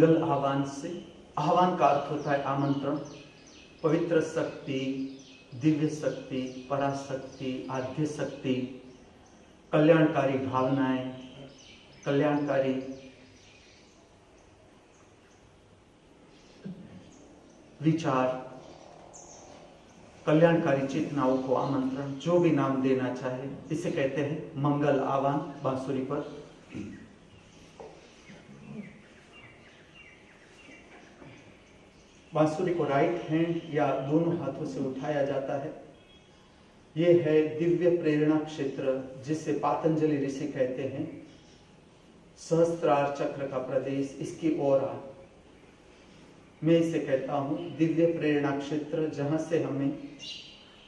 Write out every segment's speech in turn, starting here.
मंगल आह्वान से। आह्वान का अर्थ होता है आमंत्रण। पवित्र शक्ति, दिव्य शक्ति, पराशक्ति, आद्य शक्ति, कल्याणकारी भावनाएं, कल्याणकारी विचार, कल्याणकारी चेतनाओं को आमंत्रण, जो भी नाम देना चाहे, इसे कहते हैं मंगल आह्वान बांसुरी पर। बांसुरी को राइट हैंड या दोनों हाथों से उठाया जाता है। यह है दिव्य प्रेरणा क्षेत्र, जिसे पातंजलि ऋषि कहते हैं सहस्त्रार चक्र का प्रदेश, इसकी ओर मैं इसे कहता हूं दिव्य प्रेरणा क्षेत्र, जहां से हमें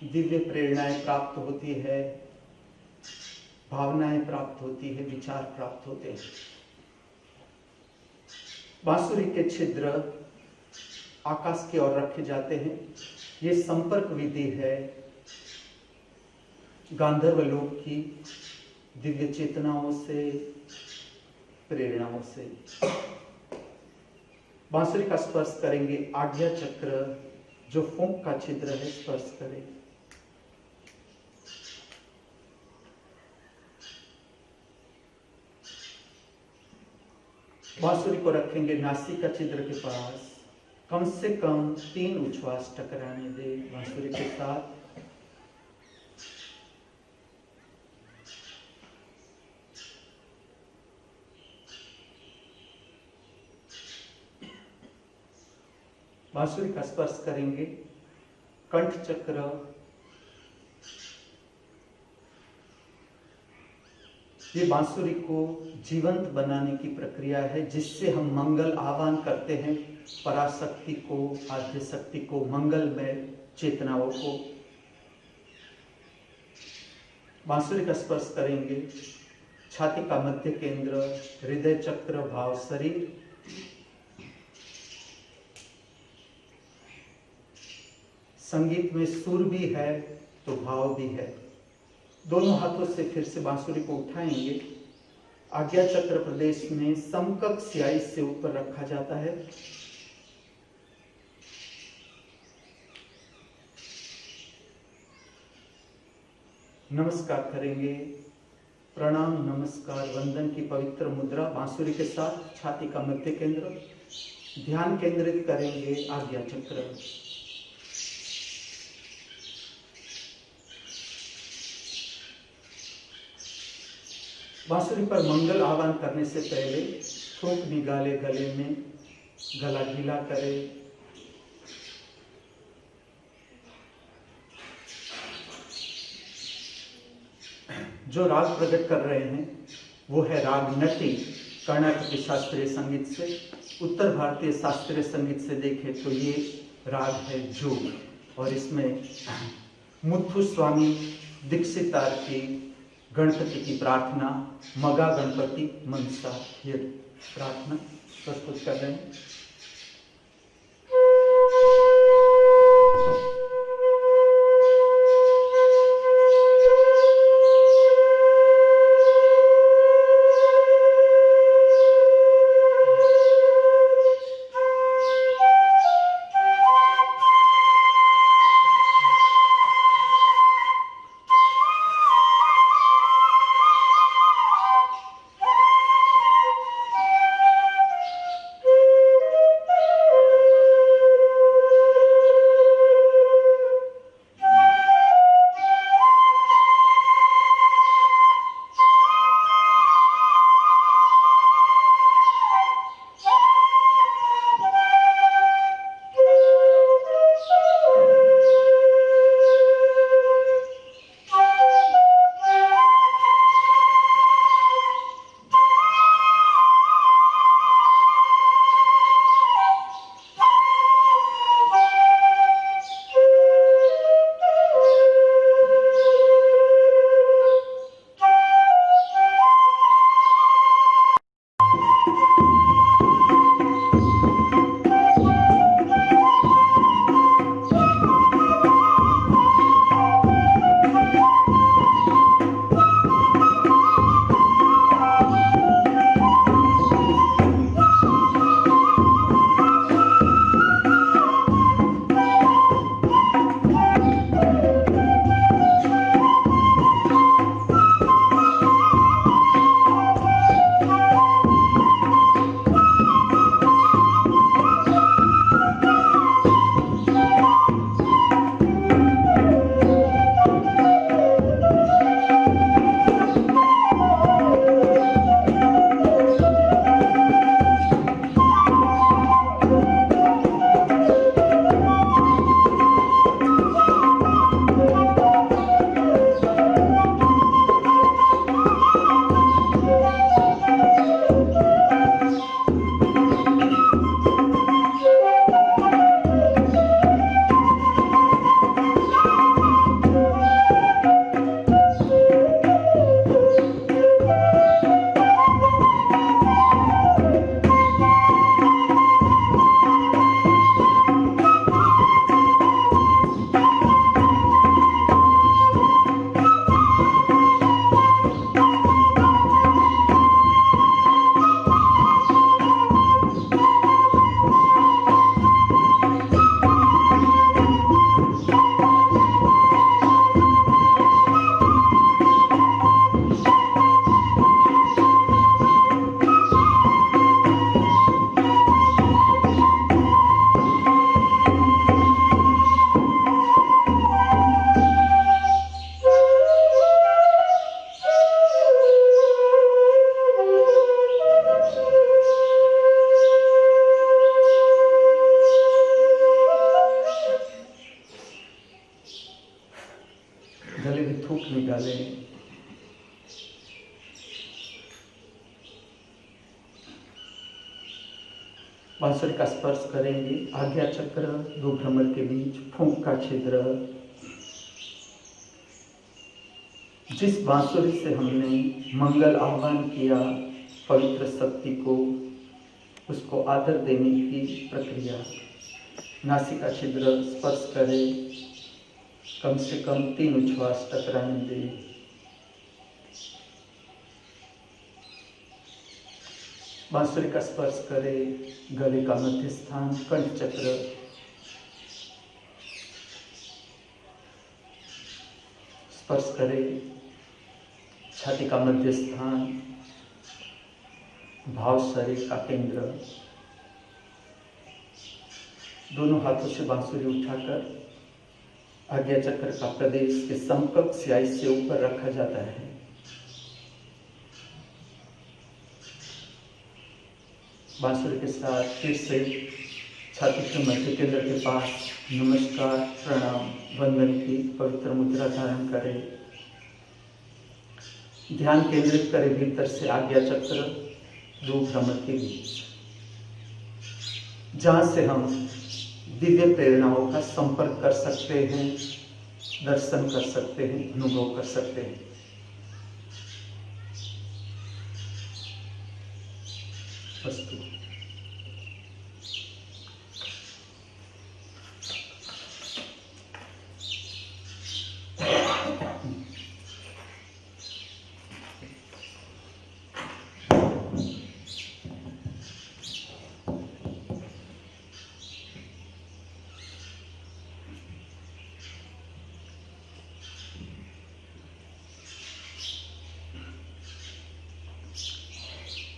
दिव्य प्रेरणाएं प्राप्त होती है, भावनाएं प्राप्त होती है, विचार प्राप्त होते हैं। बांसुरी के छिद्र आकाश की ओर रखे जाते हैं। ये संपर्क विधि है गांधर्व लोक की दिव्य चेतनाओं से, प्रेरणाओं से। बांसुरी का स्पर्श करेंगे, आज्ञा चक्र जो फूंक का छिद्र है स्पर्श करें। बांसुरी को रखेंगे नासिका छिद्र के पास, कम से कम 3 उच्छ्वास टकराने दे बांसुरी के साथ। बांसुरी का स्पर्श करेंगे कंठ चक्र, ये बांसुरी को जीवंत बनाने की प्रक्रिया है, जिससे हम मंगल आह्वान करते हैं पराशक्ति को, आद्य शक्ति को, मंगलमय चेतनाओं को। बांसुरी का स्पर्श करेंगे छाती का मध्य केंद्र, हृदय चक्र, भाव शरीर। संगीत में सुर भी है तो भाव भी है। दोनों हाथों से फिर से बांसुरी को उठाएंगे। आज्ञा चक्र प्रदेश में समकक्ष सियाई से ऊपर रखा जाता है। नमस्कार करेंगे, प्रणाम, नमस्कार, वंदन की पवित्र मुद्रा बांसुरी के साथ, छाती का मध्य केंद्र। ध्यान केंद्रित करेंगे आज्ञा चक्र। बांसुरी पर मंगल आह्वान करने से पहले थोक निकाले गले में, गला गीला करें। जो राग प्रकट कर रहे हैं वो है राग नटी, कर्नाटक शास्त्रीय संगीत से। उत्तर भारतीय शास्त्रीय संगीत से देखें तो ये राग है जोग, और इसमें मुथुस्वामी दीक्षितार की गणपति की प्रार्थना, मगा गणपति मनसा, ये प्रार्थना प्रस्तुत कर रहे हैं। निकालें। बांसुरी का स्पर्श करेंगे। आज्ञा चक्र, दो भ्रमर के बीच फूंक का छिद्र। जिस बांसुरी से हमने मंगल आह्वान किया पवित्र शक्ति को, उसको आदर देने की प्रक्रिया। नासिका छिद्र स्पर्श करें, कम से कम 3 उच्छ्वास टकराने दें। बांसुरी का स्पर्श करें, गले का मध्य स्थान, कंठ चक्र, स्पर्श करें, छाती का मध्य स्थान, भाव शरीर का केंद्र। दोनों हाथों से बांसुरी उठाकर आज्ञा चक्र का प्रदेश के समकक्ष या इससे ऊपर रखा जाता है। बांसुरी के साथ फिर से छाती के मध्य केंद्र के पास नमस्कार, प्रणाम, वंदन की पवित्र मुद्रा धारण करें। ध्यान केंद्रित करें भीतर से आज्ञा चक्र, दो भ्रमर के बीच, जहां से हम दिव्य प्रेरणाओं का संपर्क कर सकते हैं, दर्शन कर सकते हैं, अनुभव कर सकते हैं। अस्तु।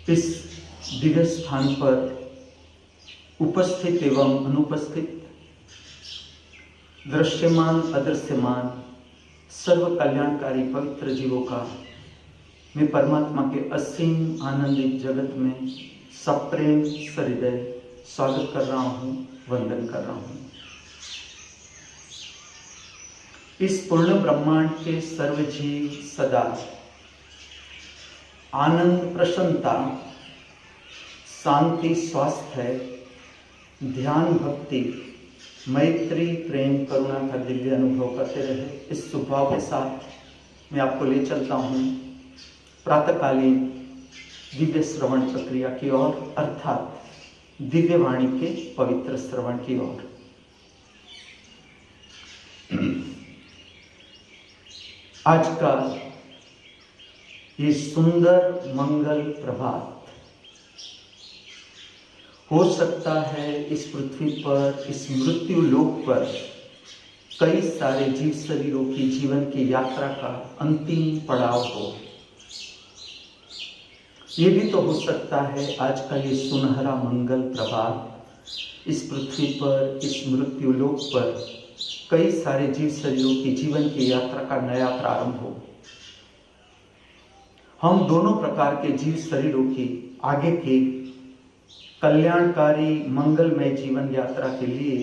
इस दिव्य स्थान पर उपस्थित एवं अनुपस्थित, दृश्यमान अदृश्यमान सर्व कल्याणकारी पवित्र जीवों का मैं परमात्मा के असीम आनंदित जगत में सप्रेम सहृदय स्वागत कर रहा हूं, वंदन कर रहा हूं। इस पूर्ण ब्रह्मांड के सर्व जीव सदा आनंद, प्रसन्नता, शांति, स्वास्थ्य, ध्यान, भक्ति, मैत्री, प्रेम, करुणा का दिव्य अनुभव करते रहे। इस सुभाव के साथ मैं आपको ले चलता हूँ प्रातःकालीन दिव्य श्रवण प्रक्रिया की ओर, अर्थात दिव्य वाणी के पवित्र श्रवण की ओर। आज का ये सुंदर मंगल प्रभात, हो सकता है इस पृथ्वी पर, इस मृत्यु लोक पर कई सारे जीव शरीरों की जीवन की यात्रा का अंतिम पड़ाव हो। ये भी तो हो सकता है आज का ये सुनहरा मंगल प्रभात इस पृथ्वी पर, इस मृत्यु लोक पर कई सारे जीव शरीरों की जीवन की यात्रा का नया प्रारंभ हो। हम दोनों प्रकार के जीव शरीरों की आगे की कल्याणकारी मंगलमय जीवन यात्रा के लिए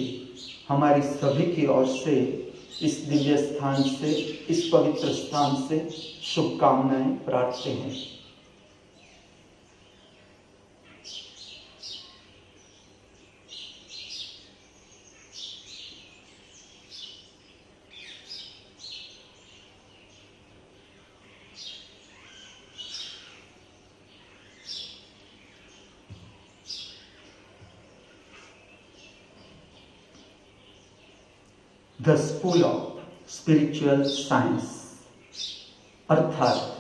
हमारी सभी की ओर से इस दिव्य स्थान से, इस पवित्र स्थान से शुभकामनाएं प्रार्थते हैं। The school of spiritual science, अर्थात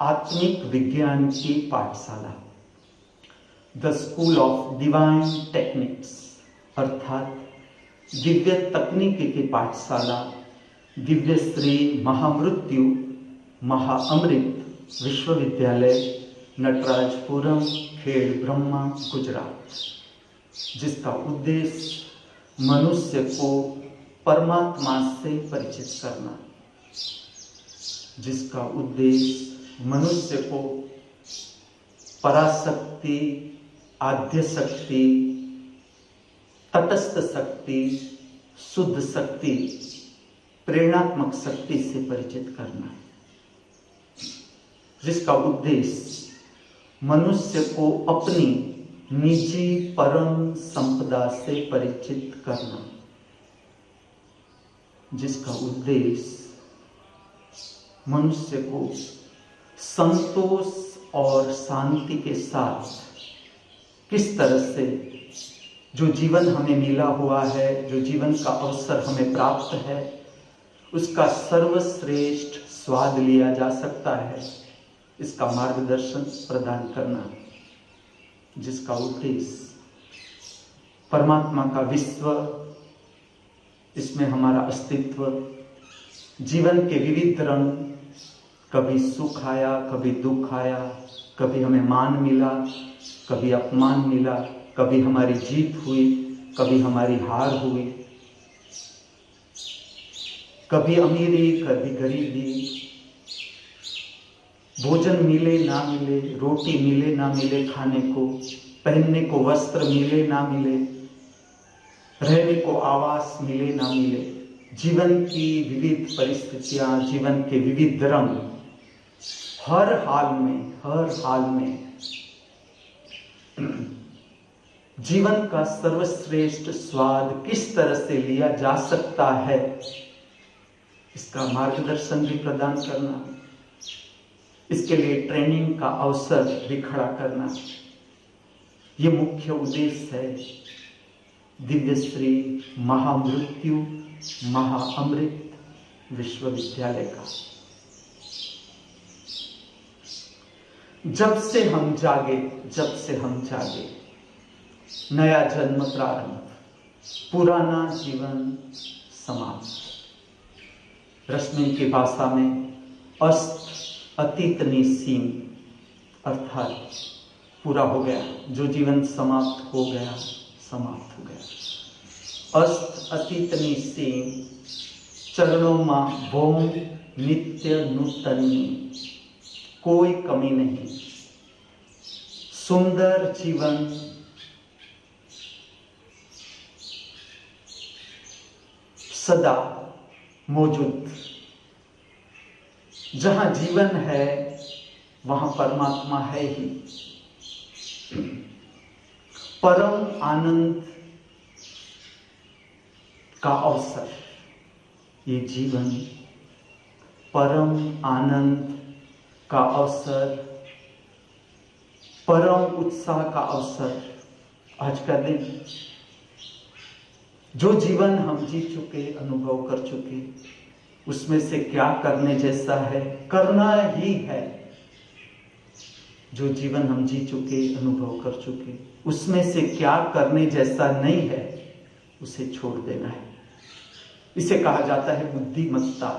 आत्मिक विज्ञान की पाठशाला। The school of divine techniques, अर्थात दिव्य तकनीकी की पाठशाला, दिव्य श्री महामृत्यु महाअमृत विश्वविद्यालय, नटराजपुरम, खेड़ ब्रह्मा, गुजरात, जिसका उद्देश्य मनुष्य को परमात्मा से परिचित करना, जिसका उद्देश्य मनुष्य को पराशक्ति, आद्य शक्ति, तटस्थ शक्ति, शुद्ध शक्ति प्रेरणात्मक शक्ति से परिचित करना है, जिसका उद्देश्य मनुष्य को अपनी निजी परम संपदा से परिचित करना, जिसका उद्देश्य मनुष्य को संतोष और शांति के साथ किस तरह से जो जीवन हमें मिला हुआ है, जो जीवन का अवसर हमें प्राप्त है, उसका सर्वश्रेष्ठ स्वाद लिया जा सकता है, इसका मार्गदर्शन प्रदान करना, जिसका उद्देश्य परमात्मा का विश्व, इसमें हमारा अस्तित्व, जीवन के विविध रंग, कभी सुख आया, कभी दुख आया, कभी हमें मान मिला, कभी अपमान मिला, कभी हमारी जीत हुई, कभी हमारी हार हुई, कभी अमीरी, कभी गरीबी, भोजन मिले ना मिले, रोटी मिले ना मिले खाने को, पहनने को वस्त्र मिले ना मिले, रहने को आवास मिले ना मिले, जीवन की विविध परिस्थितियां, जीवन के विविध रंग, हर हाल में जीवन का सर्वश्रेष्ठ स्वाद किस तरह से लिया जा सकता है, इसका मार्गदर्शन भी प्रदान करना, इसके लिए ट्रेनिंग का अवसर भी खड़ा करना, ये मुख्य उद्देश्य है दिव्यश्री महामृत्यु महाअमृत विश्वविद्यालय का। जब से हम जागे, नया जन्म प्रारंभ, पुराना जीवन समाप्त। रश्मि की भाषा में अस्त अतीत निसीम, अर्थात पूरा हो गया, जो जीवन समाप्त हो गया। अस्त अतीत निसीम चरणों में भोम नित्य नूतनी, कोई कमी नहीं, सुंदर जीवन सदा मौजूद। जहां जीवन है वहां परमात्मा है ही। परम आनंद का अवसर, ये जीवन परम आनंद का अवसर, परम उत्साह का अवसर। आज का दिन, जो जीवन हम जी चुके, अनुभव कर चुके, उसमें से क्या करने जैसा है, करना ही है। जो जीवन हम जी चुके, अनुभव कर चुके, उसमें से क्या करने जैसा नहीं है, उसे छोड़ देना है। इसे कहा जाता है बुद्धिमत्ता,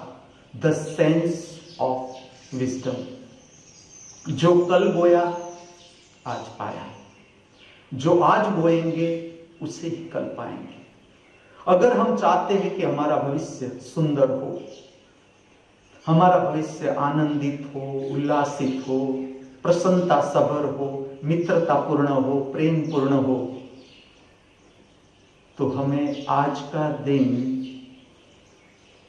द सेंस ऑफ विजडम। जो कल बोया आज पाया, जो आज बोएंगे उसे ही कल पाएंगे। अगर हम चाहते हैं कि हमारा भविष्य सुंदर हो, हमारा भविष्य आनंदित हो, उल्लासित हो, प्रसन्नता सभर हो, मित्रतापूर्ण हो, प्रेम पूर्ण हो, तो हमें आज का दिन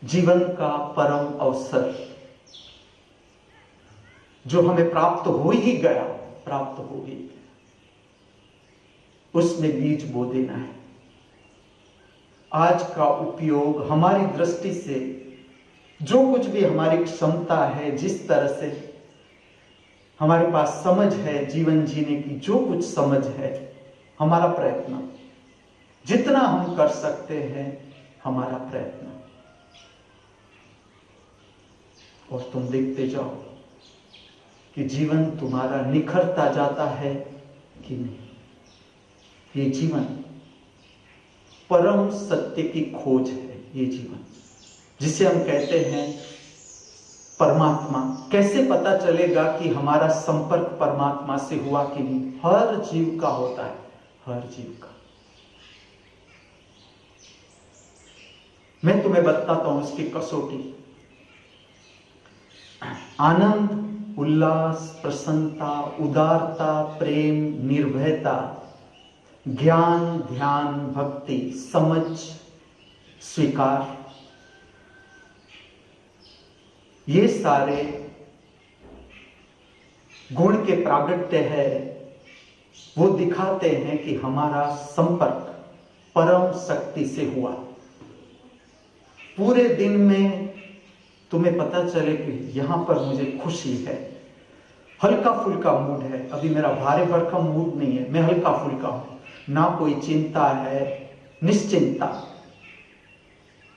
जीवन का परम अवसर, जो हमें प्राप्त हो ही गया, उसमें बीज बो देना है। आज का उपयोग हमारी दृष्टि से, जो कुछ भी हमारी क्षमता है, जिस तरह से हमारे पास समझ है जीवन जीने की, जो कुछ समझ है, हमारा प्रयत्न, जितना हम कर सकते हैं, हमारा प्रयत्न। और तुम देखते जाओ कि जीवन तुम्हारा निखरता जाता है कि नहीं। ये जीवन परम सत्य की खोज है। ये जीवन जिसे हम कहते हैं परमात्मा, कैसे पता चलेगा कि हमारा संपर्क परमात्मा से हुआ कि नहीं? हर जीव का होता है, हर जीव का। मैं तुम्हें बताता हूं इसकी कसौटी। आनंद, उल्लास, प्रसन्नता, उदारता, प्रेम, निर्भयता, ज्ञान, ध्यान, भक्ति, समझ, स्वीकार, ये सारे गुण के प्रागट्य है, वो दिखाते हैं कि हमारा संपर्क परम शक्ति से हुआ। पूरे दिन में तुम्हें पता चले कि यहां पर मुझे खुशी है, हल्का फुल्का मूड है, अभी मेरा भारे भरकम मूड नहीं है, मैं हल्का फुल्का हूं, ना कोई चिंता है, निश्चिंता।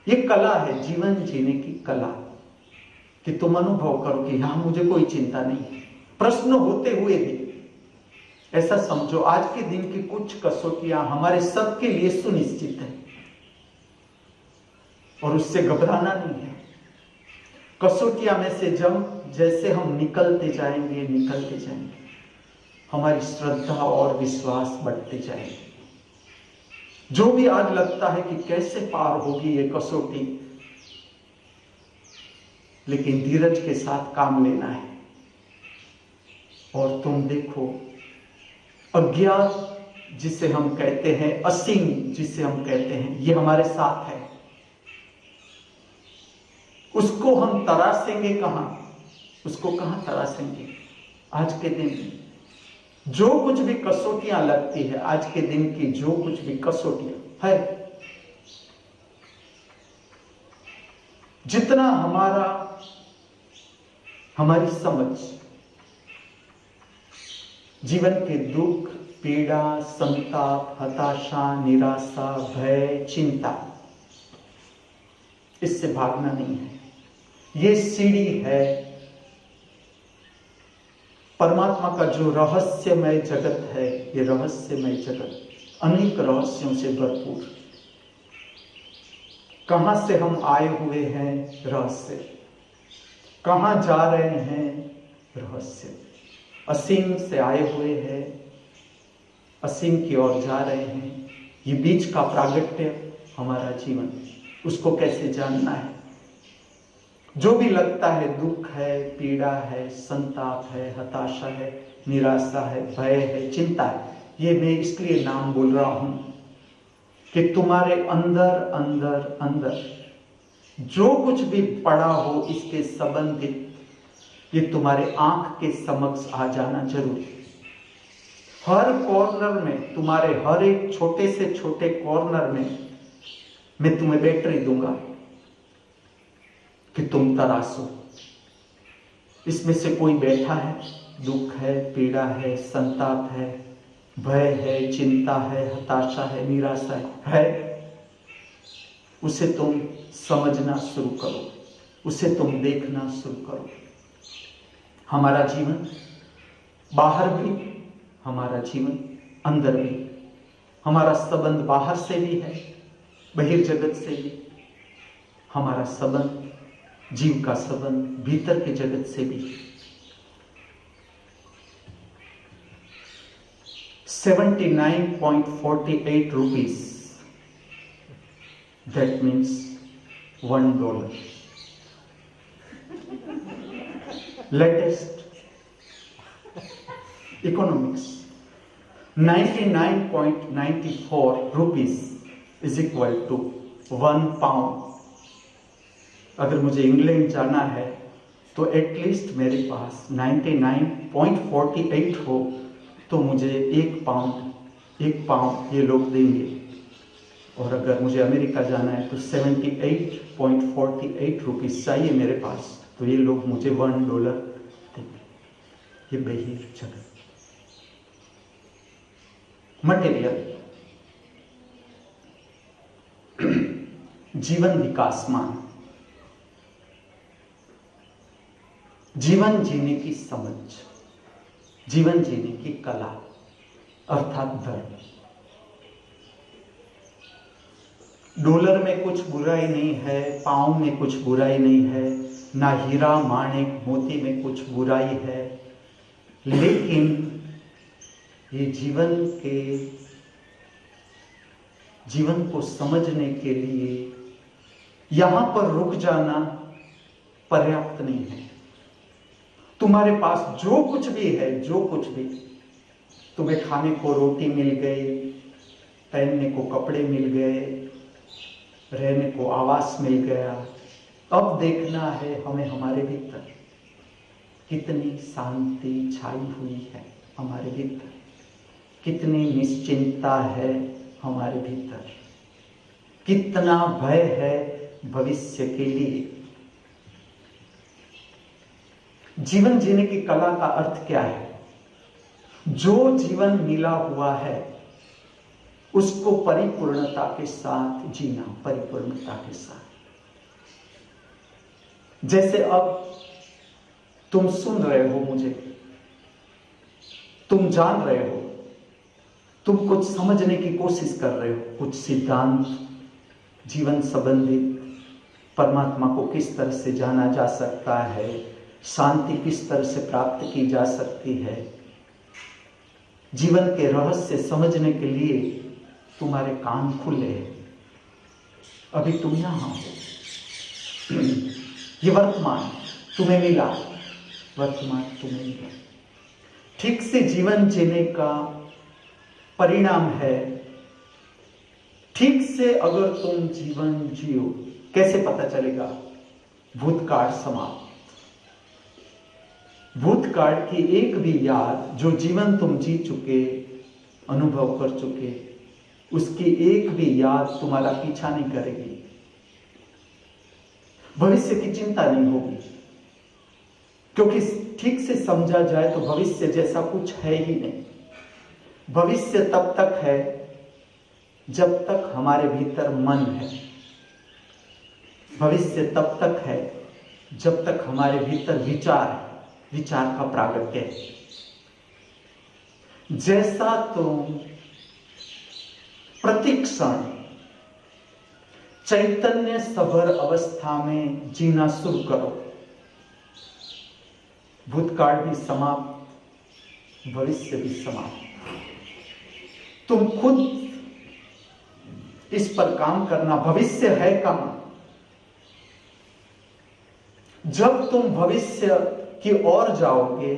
ये कला है, जीवन जीने की कला, कि तुम अनुभव करो कि यहां मुझे कोई चिंता नहीं है। प्रश्न होते हुए भी ऐसा समझो, आज के दिन की कुछ कसौटियां हमारे सबके लिए सुनिश्चित है और उससे घबराना नहीं है। कसौटियां में से जब जैसे हम निकलते जाएंगे हमारी श्रद्धा और विश्वास बढ़ते जाएंगे। जो भी आज लगता है कि कैसे पार होगी ये कसौटी, लेकिन धीरज के साथ काम लेना है। और तुम देखो, अज्ञात जिसे हम कहते हैं, असीम जिसे हम कहते हैं, ये हमारे साथ है। उसको हम तरासेंगे कहां? उसको कहां तरासेंगे? आज के दिन जो कुछ भी कसौटियां लगती है, आज के दिन की जो कुछ भी कसौटियां है, जितना हमारी समझ जीवन के दुख, पीड़ा, संताप, हताशा, निराशा, भय, चिंता, इससे भागना नहीं है। ये सीढ़ी है परमात्मा का जो रहस्यमय जगत है। ये रहस्यमय जगत अनेक रहस्यों से भरपूर। कहां से हम आए हुए हैं, रहस्य। कहां जा रहे हैं, रहस्य। असीम से आए हुए हैं, असीम की ओर जा रहे हैं। ये बीच का प्रागट्य हमारा जीवन, उसको कैसे जानना है। जो भी लगता है, दुख है, पीड़ा है, संताप है, हताशा है, निराशा है, भय है, चिंता है, ये मैं इसलिए नाम बोल रहा हूं कि तुम्हारे अंदर अंदर अंदर जो कुछ भी पड़ा हो, इसके संबंधित ये तुम्हारे आंख के समक्ष आ जाना जरूरी है। हर कॉर्नर में, तुम्हारे हर एक छोटे से छोटे कॉर्नर में मैं तुम्हें बैटरी दूंगा कि तुम तरासो। इसमें से कोई बैठा है, दुख है, पीड़ा है, संताप है, भय है, चिंता है, हताशा है, निराशा है, उसे तुम समझना शुरू करो, उसे तुम देखना शुरू करो। हमारा जीवन बाहर भी, हमारा जीवन अंदर भी, हमारा संबंध बाहर से भी है, बहिर्जगत से भी, हमारा संबंध, जीव का संबंध भीतर के जगत से भी। 79.48 rupees, that means $1. Latest economics. 99.94 rupees is equal to 1 pound. अगर मुझे इंग्लैंड जाना है तो एटलीस्ट मेरे पास 99.48 हो तो मुझे 1 पाउंड ये लोग देंगे। और अगर मुझे अमेरिका जाना है तो 78.48 रुपीज चाहिए मेरे पास, तो ये लोग मुझे $1 देंगे। ये बहिर जगत, मटेरियल। जीवन विकासमान, जीवन जीने की समझ, जीवन जीने की कला अर्थात धर्म। डॉलर में कुछ बुराई नहीं है, पाउंड में कुछ बुराई नहीं है, ना हीरा माणिक मोती में कुछ बुराई है, लेकिन ये जीवन को समझने के लिए यहां पर रुक जाना पर्याप्त नहीं है। तुम्हारे पास जो कुछ भी है, जो कुछ भी, तुम्हें खाने को रोटी मिल गई, पहनने को कपड़े मिल गए, रहने को आवास मिल गया, अब देखना है हमें हमारे भीतर कितनी शांति छाई हुई है, हमारे भीतर कितनी निश्चिंतता है, हमारे भीतर कितना भय है भविष्य के लिए। जीवन जीने की कला का अर्थ क्या है? जो जीवन मिला हुआ है उसको परिपूर्णता के साथ जीना, परिपूर्णता के साथ। जैसे अब तुम सुन रहे हो मुझे, तुम जान रहे हो, तुम कुछ समझने की कोशिश कर रहे हो, कुछ सिद्धांत जीवन संबंधित, परमात्मा को किस तरह से जाना जा सकता है, शांति किस तरह से प्राप्त की जा सकती है, जीवन के रहस्य समझने के लिए तुम्हारे कान खुले हैं। अभी तुम यहां हो, ये वर्तमान तुम्हें मिला, वर्तमान तुम्हें मिला। ठीक से जीवन जीने का परिणाम है, ठीक से अगर तुम जीवन जियो, कैसे पता चलेगा? भूतकाल समाप्त। भूतकाल की एक भी याद, जो जीवन तुम जी चुके, अनुभव कर चुके, उसकी एक भी याद तुम्हारा पीछा नहीं करेगी। भविष्य की चिंता नहीं होगी, क्योंकि ठीक से समझा जाए तो भविष्य जैसा कुछ है ही नहीं। भविष्य तब तक है जब तक हमारे भीतर मन है। भविष्य तब तक है जब तक हमारे भीतर विचार है, विचार का प्रागट्य है। जैसा तुम प्रतिक्षण चैतन्य सभर अवस्था में जीना शुरू करो, भूतकाल भी समाप्त, भविष्य भी समाप्त। तुम खुद इस पर काम करना। भविष्य है कहां? जब तुम भविष्य की ओर जाओगे,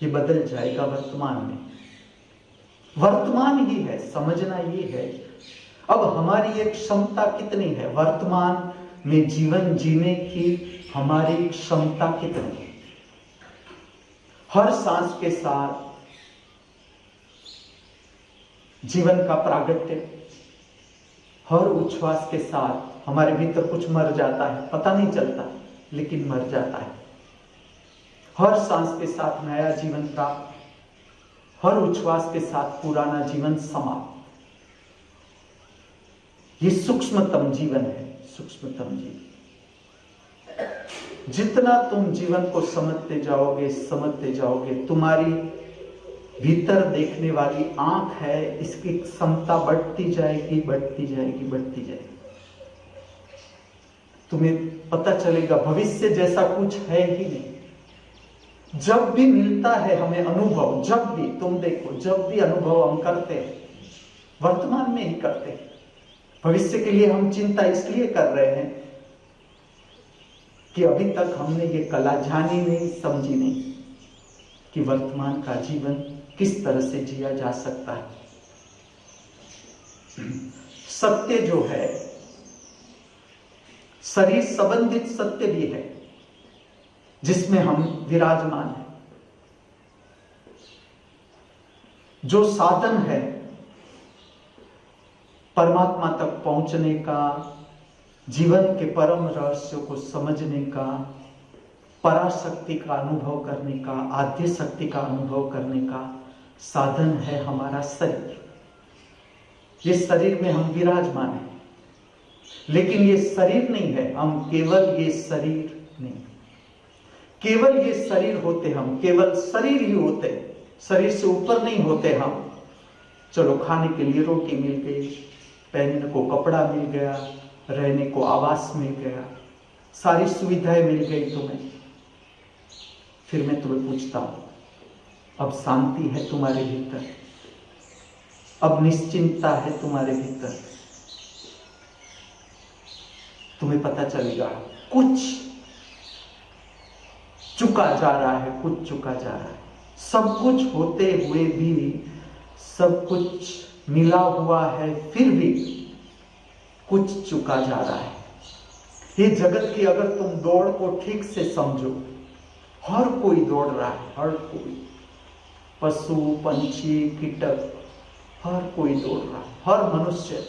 ये बदल जाएगा वर्तमान में। वर्तमान ही है, समझना ये है। अब हमारी एक क्षमता कितनी है? वर्तमान में जीवन जीने की हमारी क्षमता कितनी है? हर सांस के साथ जीवन का प्रागट्य, हर उच्छ्वास के साथ हमारे भीतर कुछ मर जाता है, पता नहीं चलता, लेकिन मर जाता है। हर सांस के साथ नया जीवन प्राप्त, हर उच्छ्वास के साथ पुराना जीवन समाप्त। ये सूक्ष्मतम जीवन है, सूक्ष्मतम जीवन। जितना तुम जीवन को समझते जाओगे, तुम्हारी भीतर देखने वाली आंख है, इसकी क्षमता बढ़ती जाएगी, बढ़ती जाएगी, बढ़ती जाएगी। तुम्हें पता चलेगा भविष्य जैसा कुछ है ही नहीं। जब भी मिलता है हमें अनुभव, जब भी तुम देखो, जब भी अनुभव हम करते हैं, वर्तमान में ही करते हैं। भविष्य के लिए हम चिंता इसलिए कर रहे हैं कि अभी तक हमने ये कला जानी नहीं, समझी नहीं कि वर्तमान का जीवन किस तरह से जिया जा सकता है। सत्य जो है, शरीर संबंधित सत्य भी है, जिसमें हम विराजमान हैं। जो साधन है परमात्मा तक पहुंचने का, जीवन के परम रहस्यों को समझने का, पराशक्ति का अनुभव करने का, आद्य शक्ति का अनुभव करने का साधन है हमारा शरीर। ये शरीर में हम विराजमान हैं, लेकिन ये शरीर नहीं है। हम केवल ये शरीर नहीं, केवल ये शरीर होते, हम केवल शरीर ही होते, शरीर से ऊपर नहीं होते हम। चलो, खाने के लिए रोटी मिल गई, पहनने को कपड़ा मिल गया, रहने को आवास मिल गया, सारी सुविधाएं मिल गई तुम्हें। फिर मैं तुम्हें पूछता हूं, अब शांति है तुम्हारे भीतर? अब निश्चिंतता है तुम्हारे भीतर? तुम्हें पता चलेगा कुछ चुका जा रहा है, कुछ चुका जा रहा है। सब कुछ होते हुए भी, सब कुछ मिला हुआ है, फिर भी कुछ चुका जा रहा है। ये जगत की अगर तुम दौड़ को ठीक से समझो, हर कोई दौड़ रहा है, हर कोई, पशु पंछी कीटक, हर कोई दौड़ रहा है, हर मनुष्य।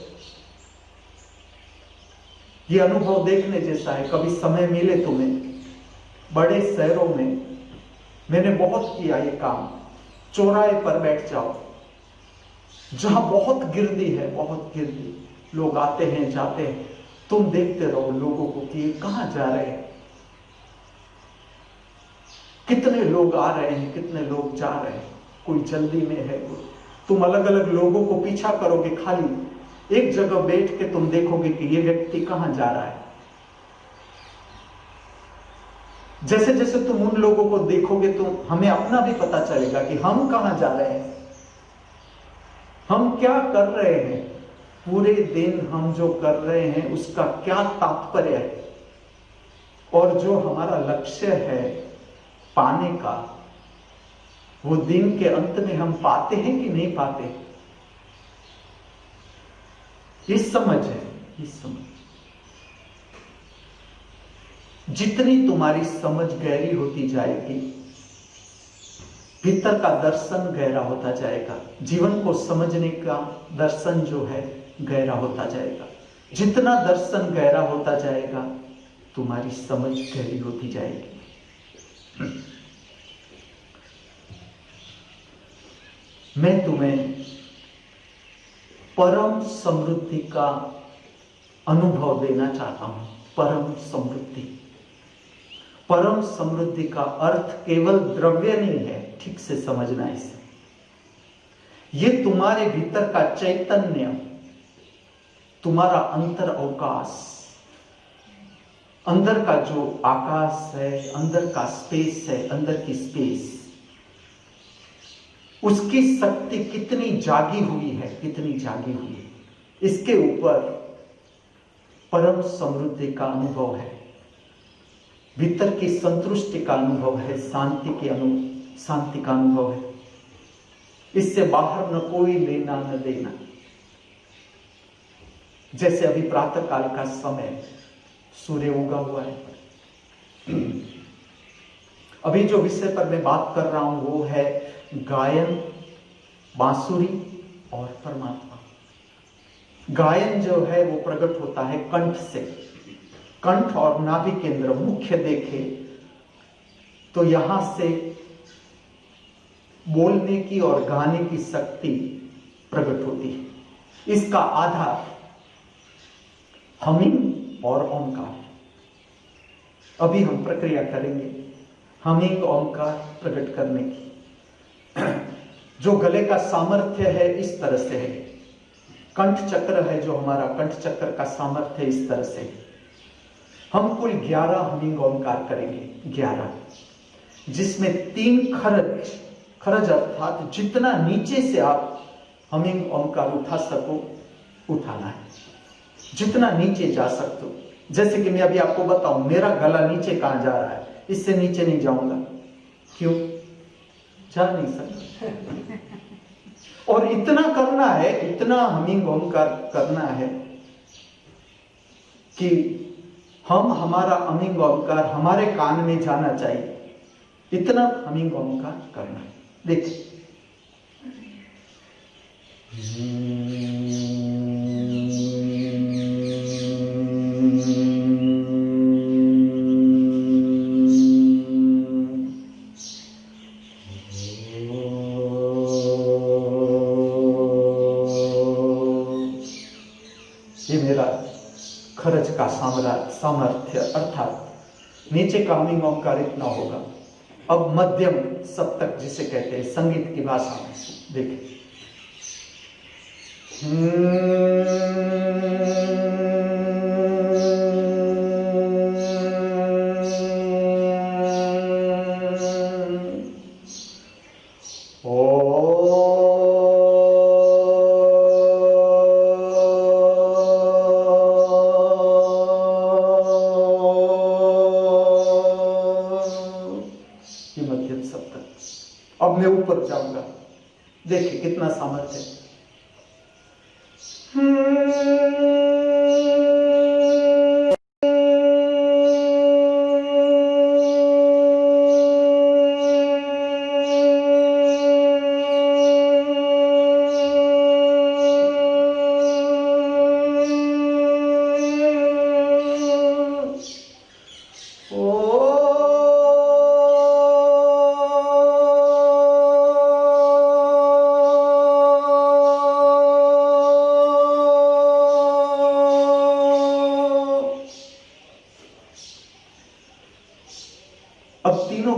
ये अनुभव देखने जैसा है। कभी समय मिले तुम्हें, बड़े शहरों में मैंने बहुत किया ये काम, चौराहे पर बैठ जाओ जहां बहुत गिरदी है, बहुत गिरदी, लोग आते हैं जाते हैं, तुम देखते रहो लोगों को कि ये कहां जा रहे हैं, कितने लोग आ रहे हैं, कितने लोग जा रहे हैं, कोई जल्दी में है। तुम अलग अलग लोगों को पीछा करोगे, खाली एक जगह बैठ के तुम देखोगे कि ये व्यक्ति कहां जा रहा है। जैसे जैसे तुम उन लोगों को देखोगे तो हमें अपना भी पता चलेगा कि हम कहां जा रहे हैं, हम क्या कर रहे हैं, पूरे दिन हम जो कर रहे हैं उसका क्या तात्पर्य है, और जो हमारा लक्ष्य है पाने का, वो दिन के अंत में हम पाते हैं कि नहीं पाते। ये समझ है, ये समझ। जितनी तुम्हारी समझ गहरी होती जाएगी, भीतर का दर्शन गहरा होता जाएगा, जीवन को समझने का दर्शन जो है गहरा होता जाएगा। जितना दर्शन गहरा होता जाएगा, तुम्हारी समझ गहरी होती जाएगी। मैं तुम्हें परम समृद्धि का अनुभव देना चाहता हूं। परम समृद्धि, परम समृद्धि का अर्थ केवल द्रव्य नहीं है, ठीक से समझना इसे। ये तुम्हारे भीतर का चैतन्य, तुम्हारा अंतर अवकाश, अंदर का जो आकाश है, अंदर का स्पेस है, अंदर की स्पेस, उसकी शक्ति कितनी जागी हुई है, कितनी जागी हुई है, इसके ऊपर परम समृद्धि का अनुभव है, भीतर की संतुष्टि का अनुभव है, शांति का अनुभव है। इससे बाहर न कोई लेना न देना। जैसे अभी प्रातः काल का समय, सूर्य उगा हुआ है। अभी जो विषय पर मैं बात कर रहा हूं वो है गायन, बांसुरी और परमात्मा। गायन जो है वो प्रकट होता है कंठ से। कंठ और नाभि केंद्र मुख्य देखे तो यहां से बोलने की और गाने की शक्ति प्रकट होती है। इसका आधार हमिंग और ओंकार। अभी हम प्रक्रिया करेंगे हमिंग ओंकार प्रकट करने की। जो गले का सामर्थ्य है इस तरह से है, कंठ चक्र है जो हमारा, कंठ चक्र का सामर्थ्य इस तरह से है। हम कुल 11 हमिंग ओंकार करेंगे, 11, जिसमें 3 खरज, खरज अर्थात जितना नीचे से आप हमिंग ओंकार उठा सको उठाना है, जितना नीचे जा सकते हो। जैसे कि मैं अभी आपको बताऊं, मेरा गला नीचे कहां जा रहा है, इससे नीचे नहीं जाऊंगा। क्यों? जा नहीं सकता। और इतना करना है, इतना हमिंग ओंकार करना है कि हमारा हमिंग ओंकार हमारे कान में जाना चाहिए, इतना हमिंग ओंकार करना है। देखिए, ये मेरा खरज का सामर्थ्य अर्थात नीचे का हमिंग ओंकार इतना होगा। अब मध्यम सप्तक जिसे कहते हैं संगीत की भाषा में, देखिए, मध्यम सप्तक। अब मैं ऊपर जाऊंगा, देखिए कितना सामर्थ्य है।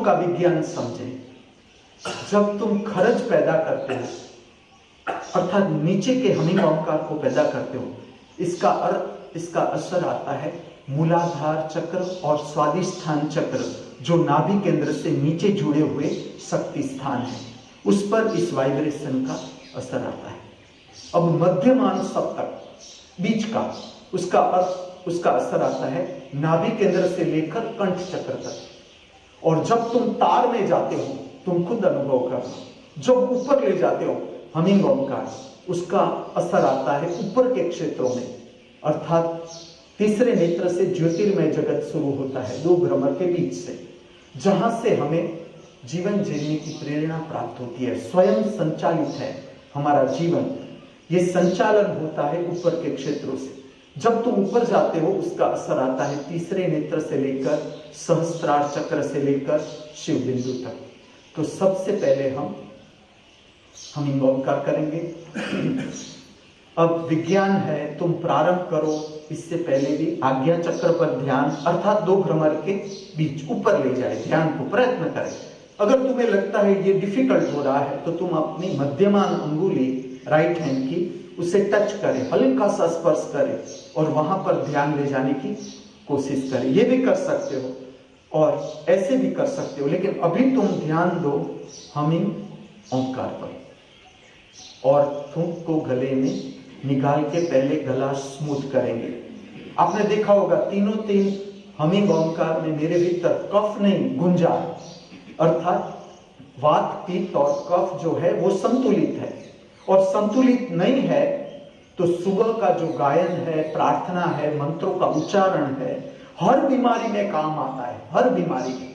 का विज्ञान समझें। जब तुम खरज पैदा करते हो, अर्थात नीचे के हमिंग ओंकार को पैदा करते हो, इसका असर आता है मूलाधार चक्र और स्वादिष्ठान चक्र, जो नाभि केंद्र से नीचे जुड़े हुए शक्ति स्थान है, उस पर इस वाइब्रेशन का असर आता है। अब मध्यमान सप्तक बीच का, उसका असर आता है नाभि केंद्र से लेकर कंठ चक्र तक। और जब तुम तार में जाते हो, तुम खुद अनुभव करना, जब ऊपर ले जाते हो हमिंग ओंकार, उसका असर आता है ऊपर के क्षेत्रों में, अर्थात तीसरे नेत्र से ज्योतिर्मय जगत शुरू होता है, दो भ्रमर के बीच से, जहां से हमें जीवन जीने की प्रेरणा प्राप्त होती है। स्वयं संचालित है हमारा जीवन, ये संचालन होता है ऊपर के क्षेत्रों से। जब तुम ऊपर जाते हो, उसका असर आता है तीसरे नेत्र से लेकर सहस्त्रार चक्र से लेकर शिव बिंदु तक। तो सबसे पहले हम हमिंग ओंकार करेंगे। अब विज्ञान है, तुम प्रारंभ करो। इससे पहले भी आज्ञा चक्र पर ध्यान, अर्थात दो भ्रमर के बीच ऊपर ले जाए ध्यान को, प्रयत्न करें। अगर तुम्हें लगता है ये डिफिकल्ट हो रहा है, तो तुम अपनी मध्यमान अंगुली राइट हैंड की उसे टच करें, हल्का सा स्पर्श करें और वहां पर ध्यान ले जाने की कोशिश करें। ये भी कर सकते हो और ऐसे भी कर सकते हो, लेकिन अभी तुम ध्यान दो हमिंग ओंकार पर और थूक को गले में निकाल के पहले गला स्मूथ करेंगे। आपने देखा होगा तीनों तीन हमिंग ओंकार में मेरे भीतर कफ नहीं, गुंजार, अर्थात वात पित्त और कफ जो है वो संतुलित है। और संतुलित नहीं है तो सुबह का जो गायन है, प्रार्थना है, मंत्रों का उच्चारण है, हर बीमारी में काम आता है। हर बीमारी में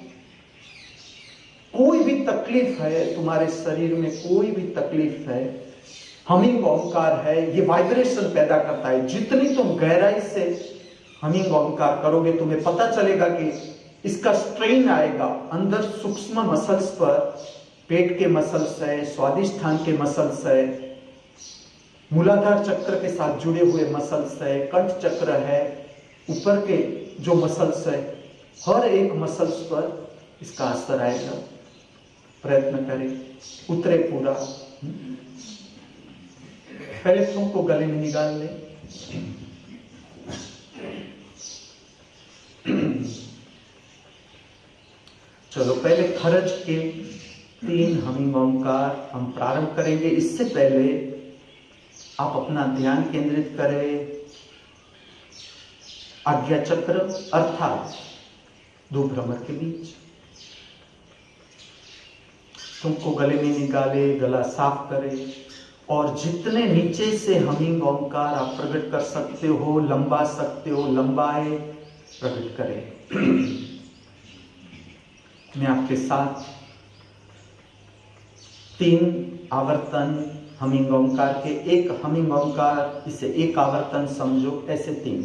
कोई भी तकलीफ है, तुम्हारे शरीर में कोई भी तकलीफ है, हमिंग ओंकार है, ये वाइब्रेशन पैदा करता है। जितनी तुम गहराई से हमिंग ओंकार करोगे, तुम्हें पता चलेगा कि इसका स्ट्रेन आएगा अंदर सूक्ष्म मसल्स पर, पेट के मसल्स है, स्वादिष्ठान के मसल्स है, मूलाधार चक्र के साथ जुड़े हुए मसल्स है, कंठ चक्र है, ऊपर के जो मसल्स है, हर एक मसल्स पर इसका असर आएगा। प्रयत्न करें, उतरे पूरा। पहले थूक को गले में निकाल ले। चलो पहले खरज के 3 हमिंग ओंकार हम प्रारंभ करेंगे। इससे पहले आप अपना ध्यान केंद्रित करें आज्ञा चक्र अर्थात दो भ्रमर के बीच। तुमको गले में निकाले, गला साफ करे और जितने नीचे से हमिंग ओंकार आप प्रकट कर सकते हो, लंबा सकते हो, लंबाए प्रकट करें। मैं आपके साथ 3 आवर्तन हमिंग ओंकार के, एक हमिंग ओंकार, इसे एक आवर्तन समझो, ऐसे 3।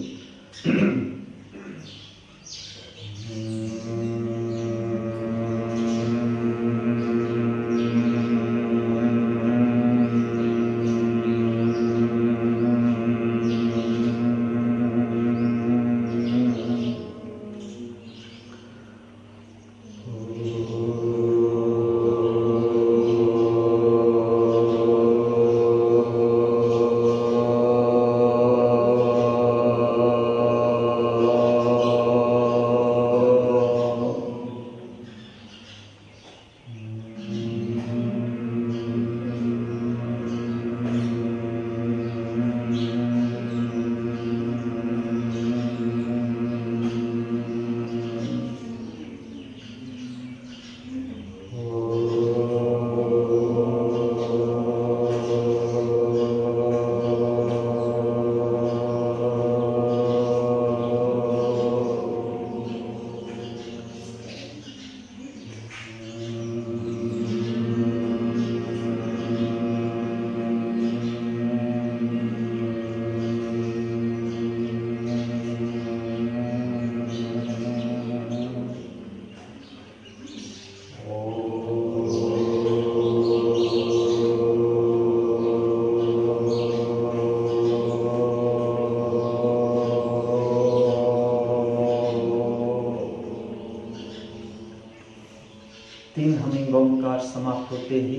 समाप्त होते ही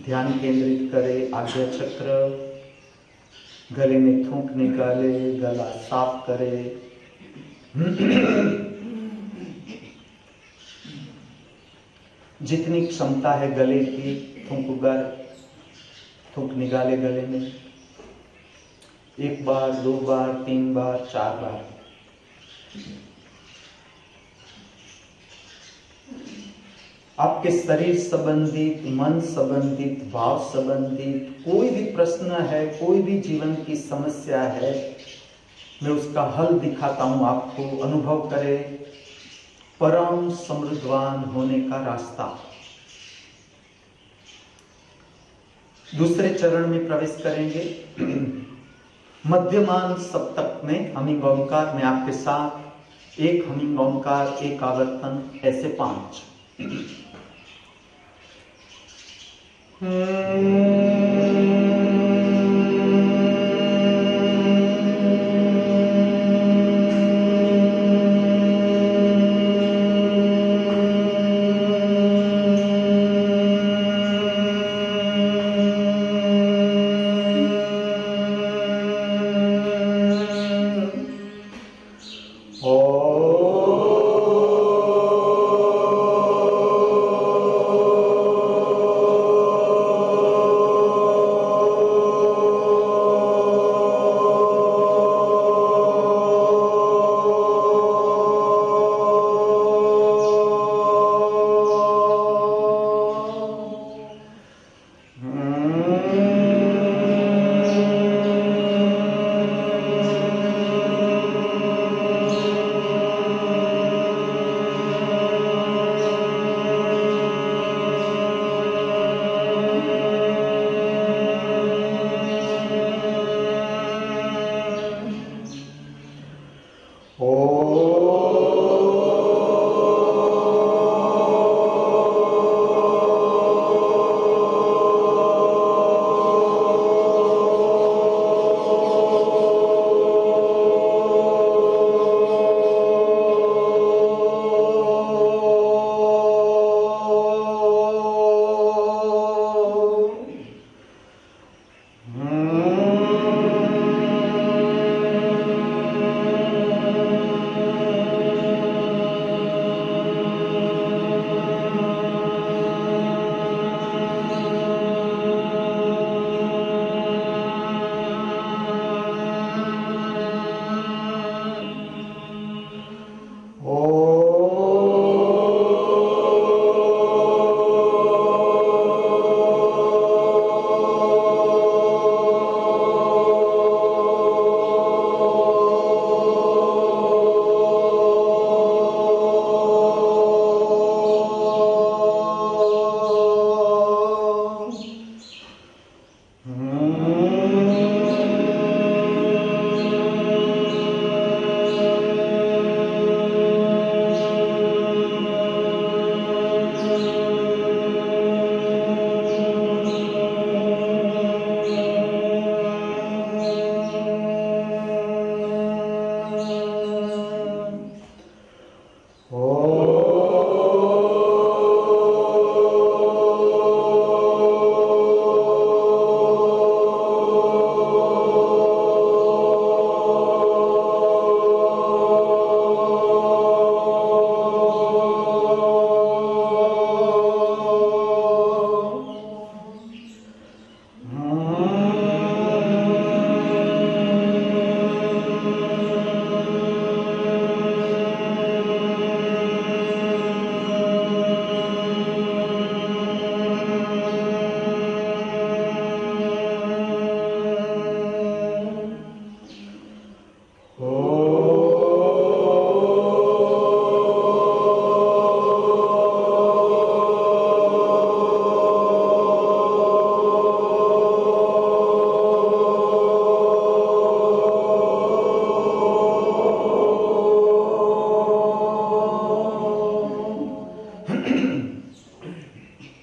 ध्यान केंद्रित करें, आज्ञा चक्र, गले में थूक निकाले, गला साफ करे। जितनी क्षमता है गले की, थूक निकाले गले में, 1 बार, 2 बार, 3 बार, 4 बार। आपके शरीर संबंधित, मन संबंधित, भाव संबंधित कोई भी प्रश्न है, कोई भी जीवन की समस्या है, मैं उसका हल दिखाता हूं आपको। अनुभव करें परम समृद्धवान होने का रास्ता। दूसरे चरण में प्रवेश करेंगे। मध्यमान सप्तक में हमिंग ओंकार में आपके साथ एक हमिंग ओंकार, एक आवर्तन, ऐसे 5।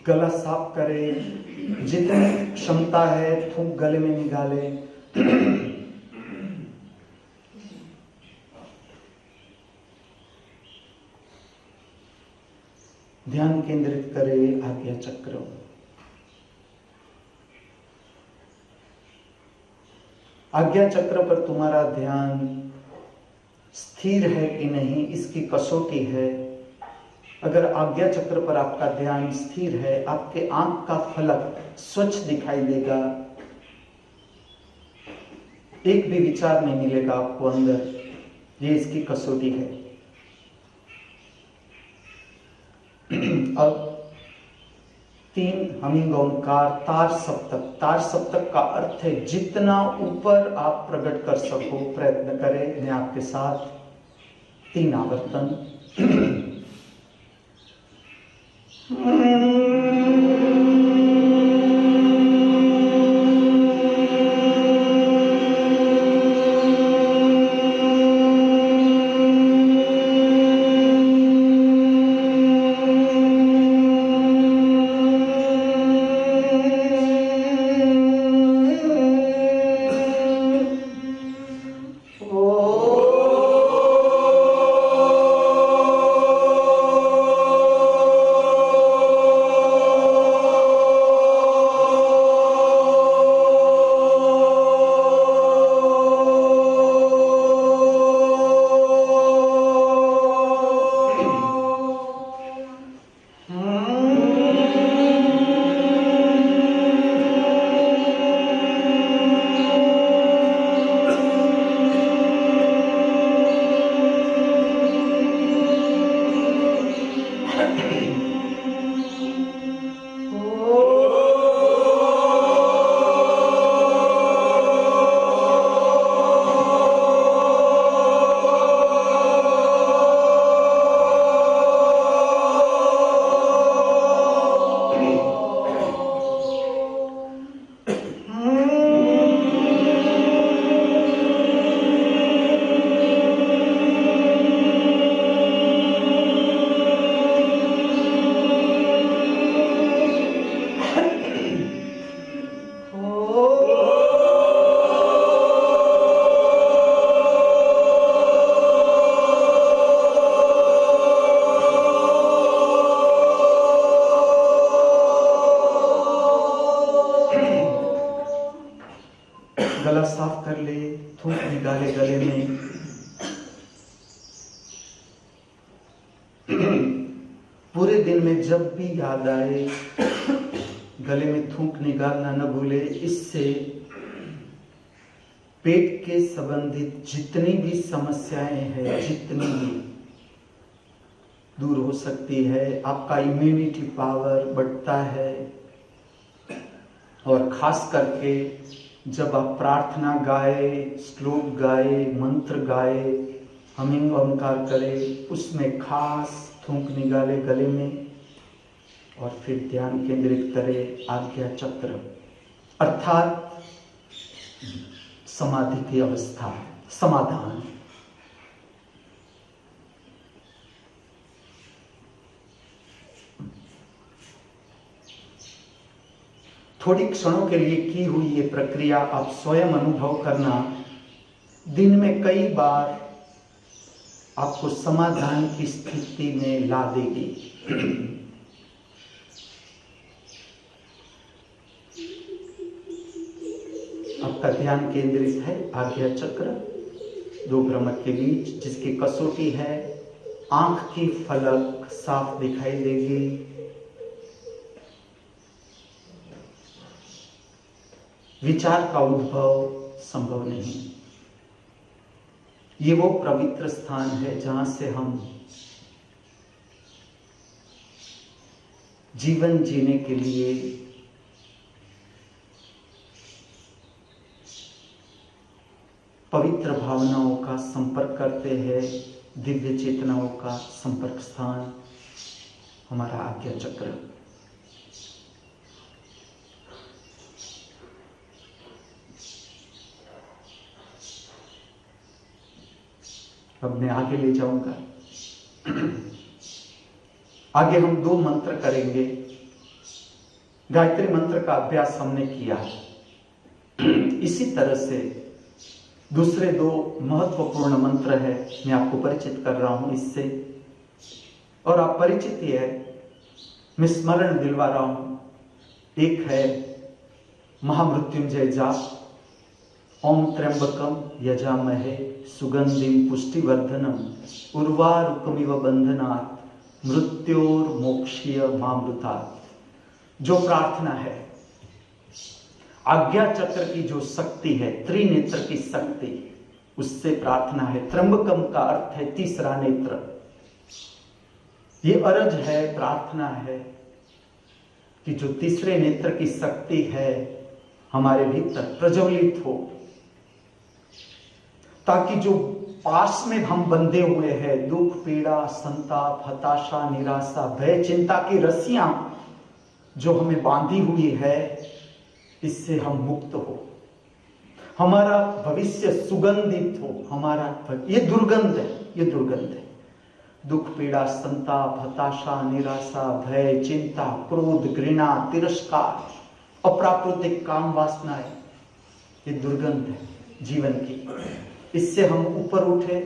गला साफ करें, जितनी क्षमता है थूक गले में निकाले। ध्यान केंद्रित करें आज्ञा चक्र। आज्ञा चक्र पर तुम्हारा ध्यान स्थिर है कि नहीं, इसकी कसौटी है। अगर आज्ञा चक्र पर आपका ध्यान स्थिर है, आपके आंख का फलक स्वच्छ दिखाई देगा, एक भी विचार नहीं मिलेगा आपको अंदर। ये इसकी कसौटी है। अब 3 हमिंग ओंकार तार सप्तक। तार सप्तक का अर्थ है जितना ऊपर आप प्रकट कर सको प्रयत्न करें। मैं आपके साथ 3 आवर्तन। गला साफ कर ले, थूक निकाले गले में। पूरे दिन में जब भी याद आए गले में थूक निकालना न भूले। इससे पेट के संबंधित जितनी भी समस्याएं हैं, जितनी भी दूर हो सकती है। आपका इम्यूनिटी पावर बढ़ता है। और खास करके जब आप प्रार्थना गाए, श्लोक गाए, मंत्र गाए, हमिंग ओंकार करें, उसमें खास थूक निकाले गले में और फिर ध्यान केंद्रित करें आज्ञा चक्र, अर्थात समाधि की अवस्था, समाधान। थोड़ी क्षणों के लिए की हुई ये प्रक्रिया आप स्वयं अनुभव करना, दिन में कई बार आपको समाधान की स्थिति में ला देगी। आपका ध्यान केंद्रित है आज्ञा चक्र, 2 भ्रमर के बीच, जिसकी कसौटी है आंख की फलक साफ दिखाई देगी। विचार का उद्भव संभव नहीं। ये वो पवित्र स्थान है जहां से हम जीवन जीने के लिए पवित्र भावनाओं का संपर्क करते हैं। दिव्य चेतनाओं का संपर्क स्थान हमारा आज्ञा चक्र। अब मैं आगे ले जाऊंगा। आगे हम 2 मंत्र करेंगे। गायत्री मंत्र का अभ्यास हमने किया। इसी तरह से दूसरे 2 महत्वपूर्ण मंत्र है, मैं आपको परिचित कर रहा हूं इससे। और आप परिचित ही है, मैं स्मरण दिलवा रहा हूं। एक है महामृत्युंजय जाप, ओम त्र्यंबकम यजामहे सुगंधिम पुष्टिवर्धनम उर्वारुकमिव बंधनात् मृत्योर्मोक्षीय मामृतात्। जो प्रार्थना है, आज्ञा चक्र की जो शक्ति है, त्रिनेत्र की शक्ति, उससे प्रार्थना है। त्र्यंबकम का अर्थ है तीसरा नेत्र। ये अरज है, प्रार्थना है कि जो तीसरे नेत्र की शक्ति है हमारे भीतर प्रज्वलित हो, ताकि जो पास में हम बंधे हुए हैं, दुख, पीड़ा, संताप, हताशा, निराशा, भय, चिंता की रस्सियां जो हमें बांधी हुई है, इससे हम मुक्त हो, हमारा भविष्य सुगंधित हो। ये दुर्गंध है, ये दुर्गंध है। दुख, पीड़ा, संताप, हताशा, निराशा, भय, चिंता, क्रोध, घृणा, तिरस्कार, अप्राकृतिक काम वासनाएं, ये दुर्गंध है जीवन की। इससे हम ऊपर उठे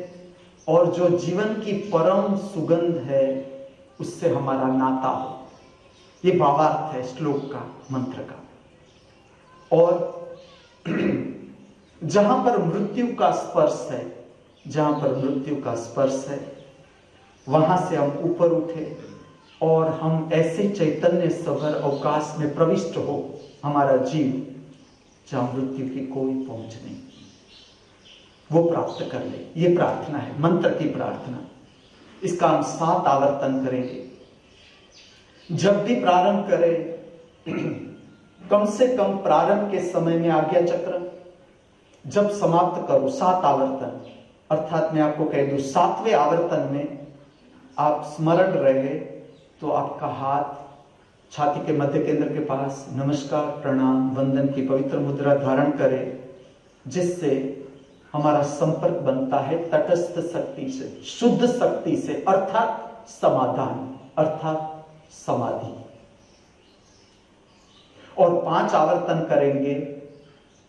और जो जीवन की परम सुगंध है उससे हमारा नाता हो। ये भावार्थ है श्लोक का, मंत्र का। और जहां पर मृत्यु का स्पर्श है, जहां पर मृत्यु का स्पर्श है, वहां से हम ऊपर उठे और हम ऐसे चैतन्य सभर अवकाश में प्रविष्ट हो, हमारा जीव, जहां मृत्यु की कोई पहुंच नहीं, वो प्राप्त कर ले। ये प्रार्थना है, मंत्र की प्रार्थना। इसका हम 7 आवर्तन करेंगे। जब भी प्रारंभ करें, कम से कम प्रारंभ के समय में आज्ञा चक्र, जब समाप्त करो 7 आवर्तन, अर्थात मैं आपको कह दूं 7वें आवर्तन में आप स्मरण रहे तो आपका हाथ छाती के मध्य केंद्र के पास नमस्कार, प्रणाम, वंदन की पवित्र मुद्रा धारण करे, जिससे हमारा संपर्क बनता है तटस्थ शक्ति से, शुद्ध शक्ति से, अर्थात समाधान, अर्थात समाधि। और 5 आवर्तन करेंगे।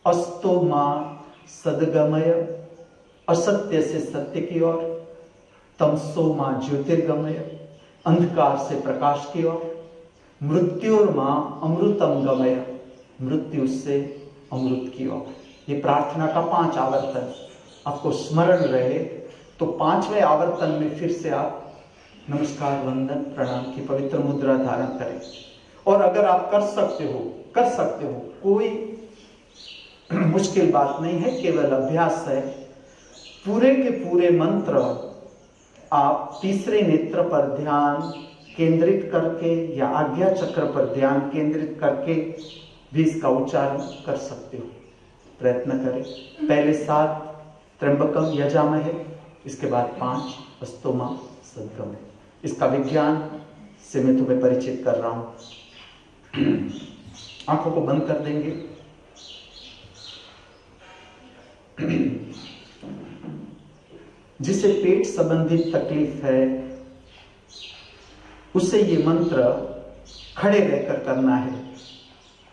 अस्तो मां सदगमय, असत्य से सत्य की ओर, तमसो मां ज्योतिर्गमय, अंधकार से प्रकाश की ओर, मृत्युर्मां अमृतम गमय, मृत्यु से अमृत की ओर। ये प्रार्थना का 5 आवर्तन आपको स्मरण रहे तो 5वें आवर्तन में फिर से आप नमस्कार, वंदन, प्रणाम की पवित्र मुद्रा धारण करें। और अगर आप कर सकते हो, कोई मुश्किल बात नहीं है, केवल अभ्यास है। पूरे के पूरे मंत्र आप तीसरे नेत्र पर ध्यान केंद्रित करके या आज्ञा चक्र पर ध्यान केंद्रित करके भी इसका उच्चारण कर सकते हो। प्रयत्न करें। पहले 7 त्र्यंबकम यजामहे, इसके बाद 5 अस्तो मां सदगमय। इसका विज्ञान से मैं तुम्हें परिचित कर रहा हूं। आंखों को बंद कर देंगे। जिसे पेट संबंधित तकलीफ है उसे ये मंत्र खड़े रहकर करना है।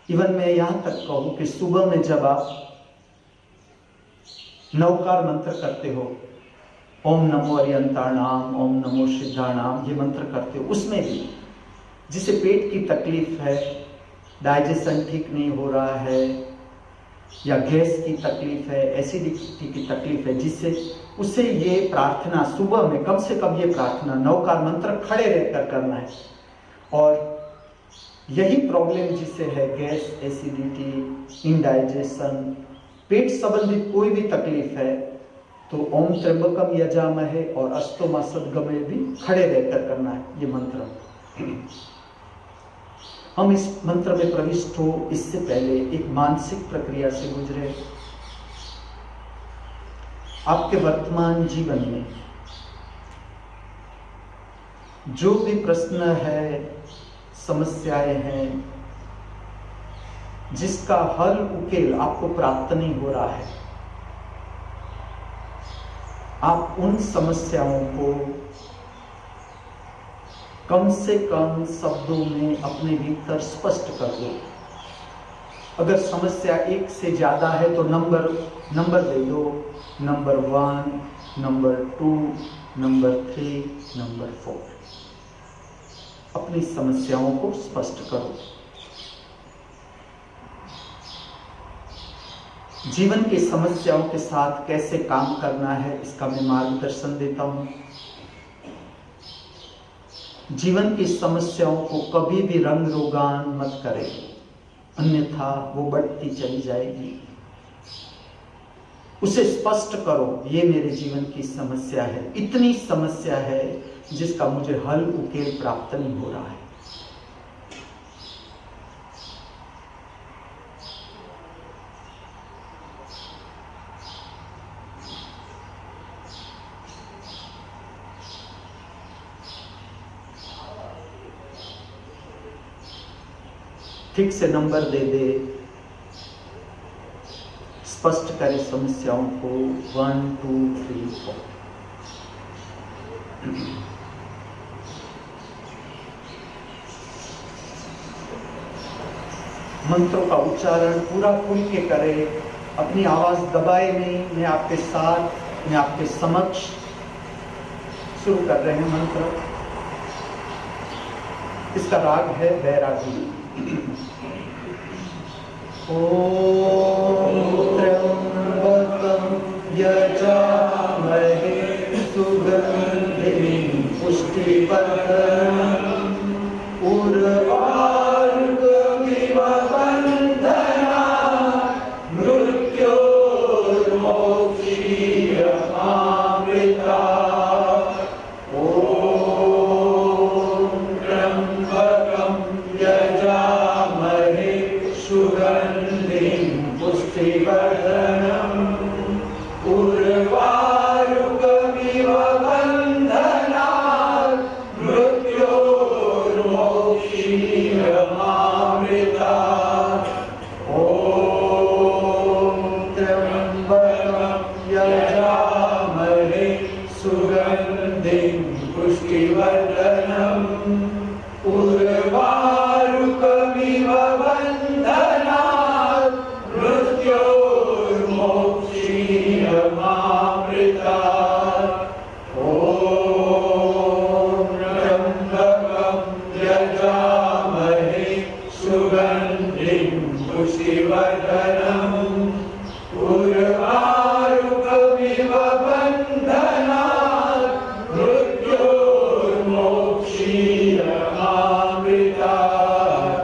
इवन मैं यहां तक कहूं कि सुबह में जब आप नवकार मंत्र करते हो, ओम नमो अरियंताणाम, ओम नमो सिद्धाणाम, ये मंत्र करते हो, उसमें भी जिसे पेट की तकलीफ है, डाइजेशन ठीक नहीं हो रहा है, या गैस की तकलीफ है, एसिडिटी की तकलीफ है, जिससे उसे ये प्रार्थना सुबह में कम से कम ये प्रार्थना नवकार मंत्र खड़े रहकर करना है। और यही प्रॉब्लम जिसे है गैस, एसिडिटी, इंडाइजेशन, पेट संबंधित कोई भी तकलीफ है, तो ओम त्र्यंबकम यजामहे और अस्तो मां सदगमय भी खड़े रहकर करना है ये मंत्र। हम इस मंत्र में प्रविष्ट हो इससे पहले एक मानसिक प्रक्रिया से गुजरे। आपके वर्तमान जीवन में जो भी प्रश्न है, समस्याएं हैं, जिसका हल उकेल आपको प्राप्त नहीं हो रहा है, आप उन समस्याओं को कम से कम शब्दों में अपने भीतर स्पष्ट कर दो। अगर समस्या 1 से ज्यादा है तो नंबर दे दो, नंबर 1, नंबर 2, नंबर 3, नंबर 4। अपनी समस्याओं को स्पष्ट करो। जीवन की समस्याओं के साथ कैसे काम करना है, इसका मैं मार्गदर्शन देता हूं। जीवन की समस्याओं को कभी भी रंग रोगान मत करें, अन्यथा वो बढ़ती चली जाएगी। उसे स्पष्ट करो, ये मेरे जीवन की समस्या है, इतनी समस्या है जिसका मुझे हल उकेल प्राप्त नहीं हो रहा है। ठीक से नंबर दे दे, स्पष्ट करे समस्याओं को 1 2 3 4। मंत्रों का उच्चारण पूरा खुल के करे, अपनी आवाज दबाए नहीं। मैं आपके साथ, मैं आपके समक्ष शुरू कर रहे हैं मंत्र। इसका राग है बैरागी। ओम त्र्यंबकं यजामहे सुगंधिं पुष्टिवर्धनम् उर्वारुकमिव बन्धनात् मृत्योर्मोक्षीयमामृतात्। ओम त्र्यंबकं यजामहे सुगंधिं पुष्टिवर्धनम् उर्वारुकमिव बन्धनात् मृत्योर्मोक्षीयमामृतात्। ओम त्र्यंबकं यजामहे सुगंधिं पुष्टिवर्धनम् उर्वारुकमिव बन्धनात् मृत्योर्मोक्षीयमामृतात्। ओम त्र्यंबकं यजामहे सुगंधिं पुष्टिवर्धनम् उर्वारुकमिव बन्धनात् मृत्योर्मोक्षीयमामृतात्।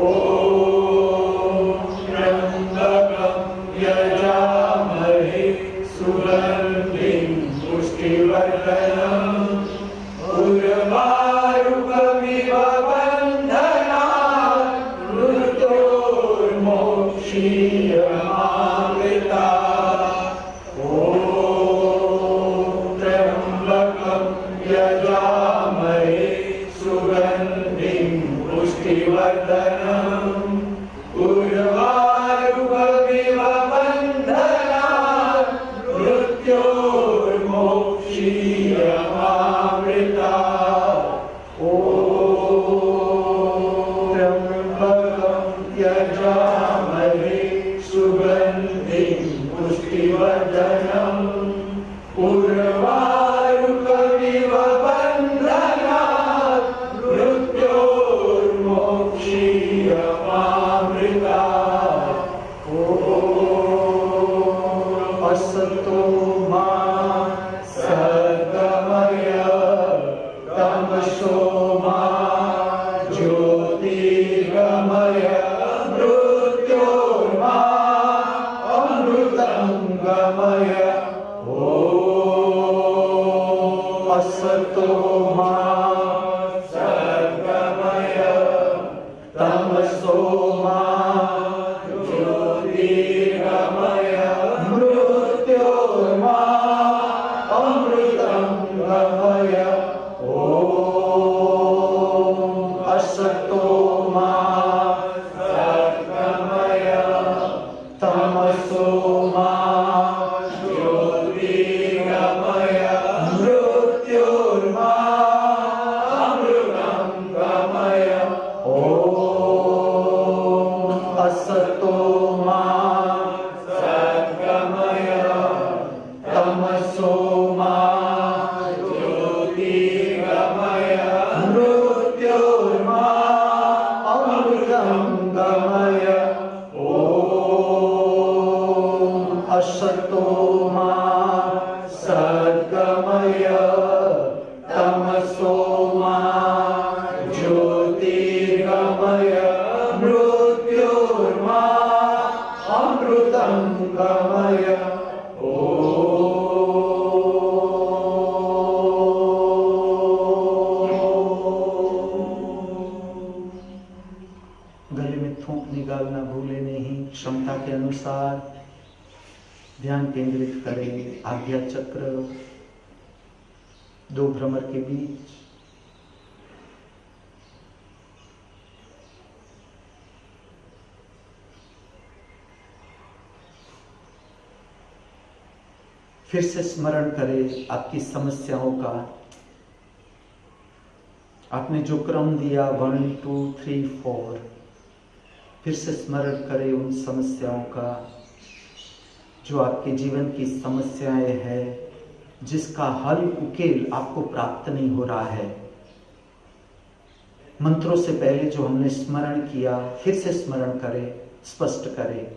ओम त्र्यंबकं यजामहे सुगंधिं पुष्टिवर्धनम् उर्वारुकमिव बन्धनात् मृत्योर्मोक्षीयमामृतात्। ओम त्र्यंबकं यजामहे सुगंधिं पुष्टिवर्धनम् उर्वारुकमिव बन्धनात् मृत्योर्मोक्षीयमामृतात्। ओम त्र्यंबकं यजामहे सुगंधिं पुष्टिवर्धनम् उर्वारुकमिव बन्धनात् मृत्योर्मोक्षीयमामृतात्। ओम असतो मा सद्गमय तमसो मा ज्योतिर्गमय मृत्योर्मा अमृतं गमय। ओम असतो मा सद्गमय तमसो मा ज्योतिर्गमय मृत्योर्मा अमृतं गमय। ओम असतो मा सद्गमय तमसो मा ज्योतिर्गमय मृत्योर्मा असतो मा सद्गमय तमसो मा ज्योतिर्गमय मृत्युर्मा अमृतं गमय। गले में थूक निकालना भूले नहीं। क्षमता के अनुसार ध्यान केंद्रित करें। आज्ञा चक्र दो भ्रमर के बीच। फिर से स्मरण करें आपकी समस्याओं का। आपने जो क्रम दिया 1 2 3 4, फिर से स्मरण करें उन समस्याओं का जो आपके जीवन की समस्याएं हैं, जिसका हल उकेल आपको प्राप्त नहीं हो रहा है। मंत्रों से पहले जो हमने स्मरण किया फिर से स्मरण करें, स्पष्ट करें।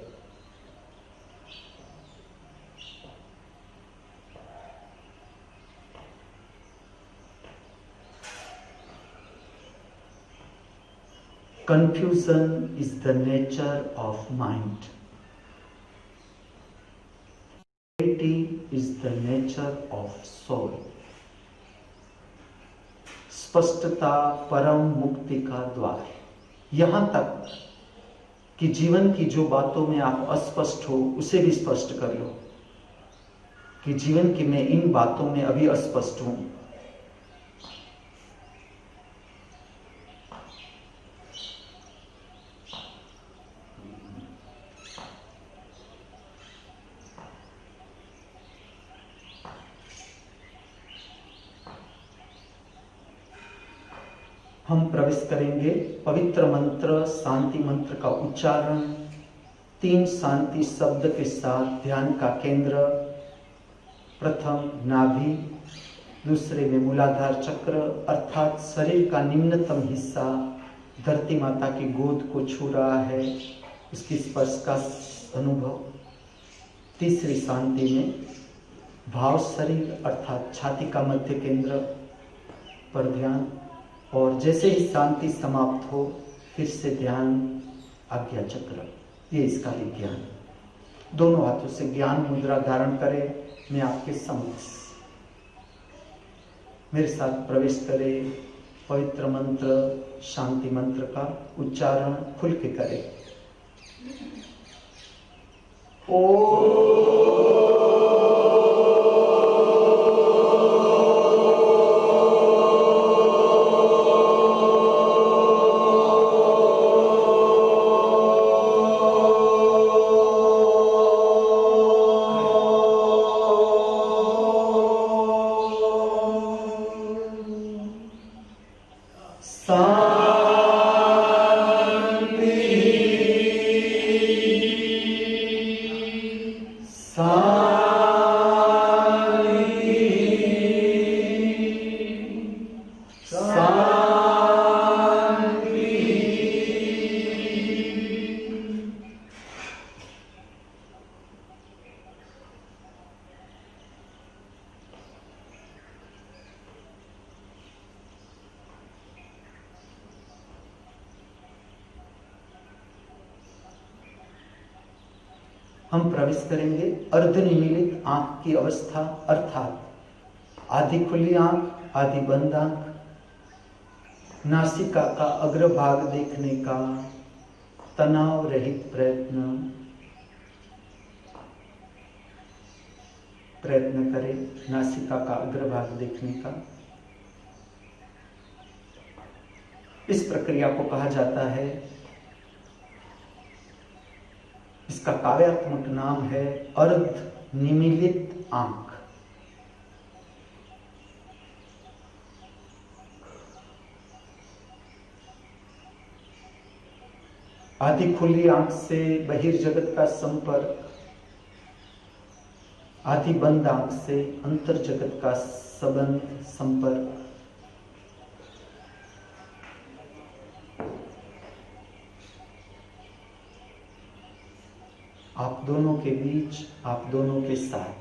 Confusion is the nature of mind. Clarity is the nature of soul. स्पष्टता परम मुक्ति का द्वार। यहां तक कि जीवन की जो बातों में आप अस्पष्ट हो उसे भी स्पष्ट कर लो कि जीवन की मैं इन बातों में अभी अस्पष्ट हूं। हम प्रवेश करेंगे पवित्र मंत्र, शांति मंत्र का उच्चारण 3 शांति शब्द के साथ। ध्यान का केंद्र प्रथम नाभि, दूसरे में मूलाधार चक्र अर्थात शरीर का निम्नतम हिस्सा धरती माता की गोद को छू रहा है, उसकी स्पर्श का अनुभव। तीसरी शांति में भाव शरीर अर्थात छाती का मध्य केंद्र पर ध्यान। और जैसे ही शांति समाप्त हो फिर से ध्यान आज्ञा चक्र। ये इसका विज्ञान। दोनों हाथों से ज्ञान मुद्रा धारण करें। मैं आपके समक्ष, मेरे साथ प्रवेश करें। पवित्र मंत्र, शांति मंत्र का उच्चारण खुल के करें। हम प्रवेश करेंगे अर्धनिमीलित आंख की अवस्था अर्थात आधी खुली आंख, आधी बंद आंख। नासिका का अग्रभाग देखने का तनाव रहित प्रयत्न करें। नासिका का अग्रभाग देखने का। इस प्रक्रिया को कहा जाता है, इसका काव्यात्मक नाम है अर्ध निमीलित आंख। आधी खुली आंख से बहिर्जगत का संपर्क, आधी बंद आंख से अंतर जगत का संपर्क। आप दोनों के बीच, आप दोनों के साथ।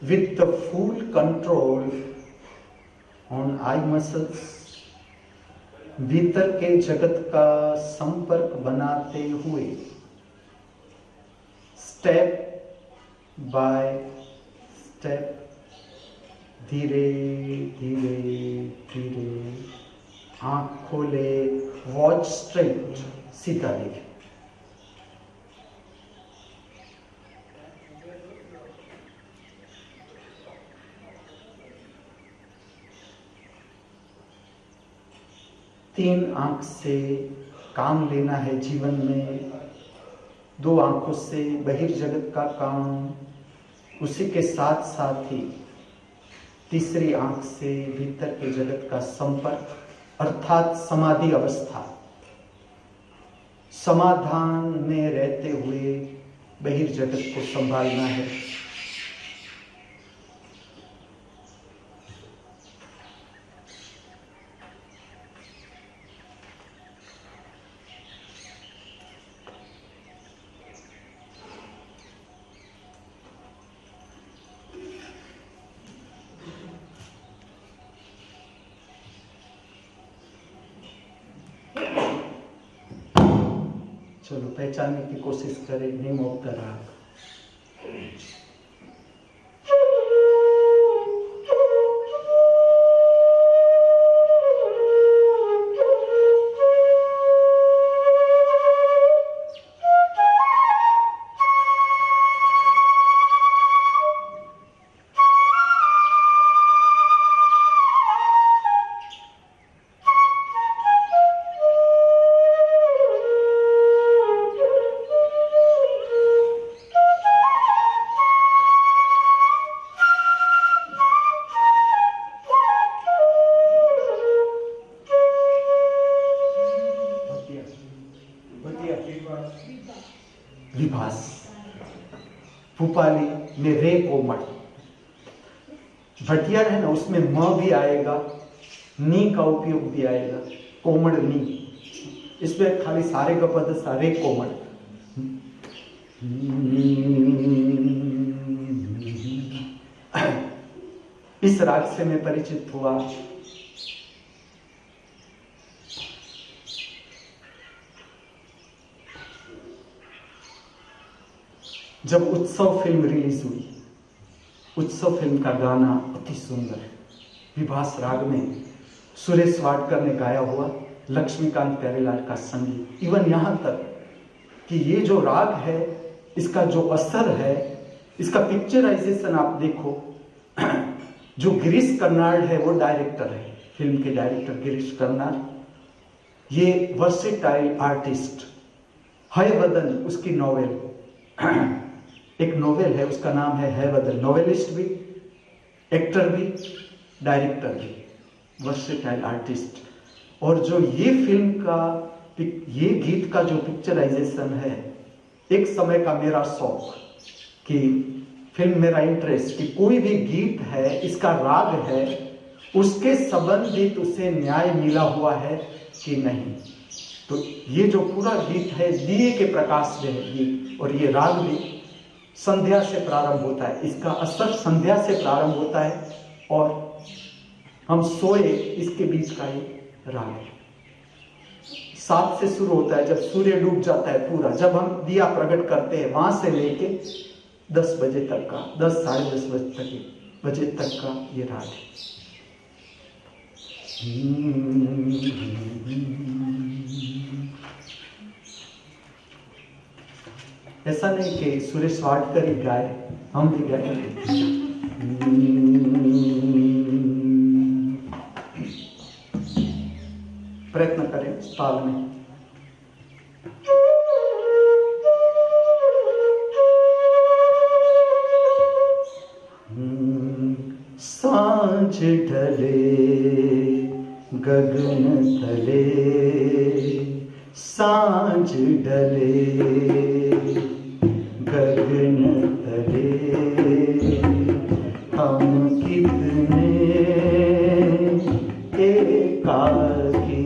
With the full control on eye muscles, भीतर के जगत का संपर्क बनाते हुए स्टेप बाय स्टेप धीरे धीरे धीरे आंख खोले, वॉच स्ट्रेट, सीधा देखें। तीन आंख से काम लेना है जीवन में, दो आंखों से बहिर्जगत का काम, उसी के साथ साथ ही तीसरी आंख से भीतर के जगत का संपर्क अर्थात समाधि अवस्था। समाधान में रहते हुए बहिर्जगत को संभालना है। चलो पहचानने की कोशिश करें नेम ऑफ द राग। विभास, भूपाली में रे कोमल, भटियार है ना, उसमें म भी आएगा, नी का उपयोग भी आएगा, कोमल नी, इसमें खाली सारे का पद सारे कोमल। इस राग से मैं परिचित हुआ जब उत्सव फिल्म रिलीज हुई। उत्सव फिल्म का गाना अति सुंदर है, विभास राग में सुरेश वाडकर ने गाया हुआ, लक्ष्मीकांत प्यारेलाल का संगीत। इवन यहाँ तक कि ये जो राग है, इसका जो असर है, इसका पिक्चराइजेशन आप देखो। जो गिरीश कर्नाड है वो डायरेक्टर है, फिल्म के डायरेक्टर गिरीश कर्नाड। ये वर्सेटाइल आर्टिस्ट, हयवदन उसकी नॉवेल, एक नोवेल है, उसका नाम है वदन। नोवेलिस्ट भी, एक्टर भी, डायरेक्टर भी, वर्सेटाइल आर्टिस्ट। और जो ये फिल्म का, ये गीत का जो पिक्चराइजेशन है, एक समय का मेरा शौक कि फिल्म, मेरा इंटरेस्ट कि कोई भी गीत है, इसका राग है, उसके संबंधित उसे न्याय मिला हुआ है कि नहीं। तो ये जो पूरा गीत है, दिए के प्रकाश में है गीत, और ये राग भी संध्या से प्रारंभ होता है, इसका असर संध्या से प्रारंभ होता है, और हम सोए इसके बीच का ये राग है। 7 से शुरू होता है, जब सूर्य डूब जाता है पूरा, जब हम दिया प्रकट करते हैं, वहां से लेके 10 बजे तक का, 10 साढ़े 10 बजे तक का ये राग है। ऐसा नहीं कि सुरेश वाडकर ही गाए, हम भी गाए। प्रयत्न करें ताल में। सांझ ढले गगन तले, सांझ ढले गगन तले, हम कितने एकाकी।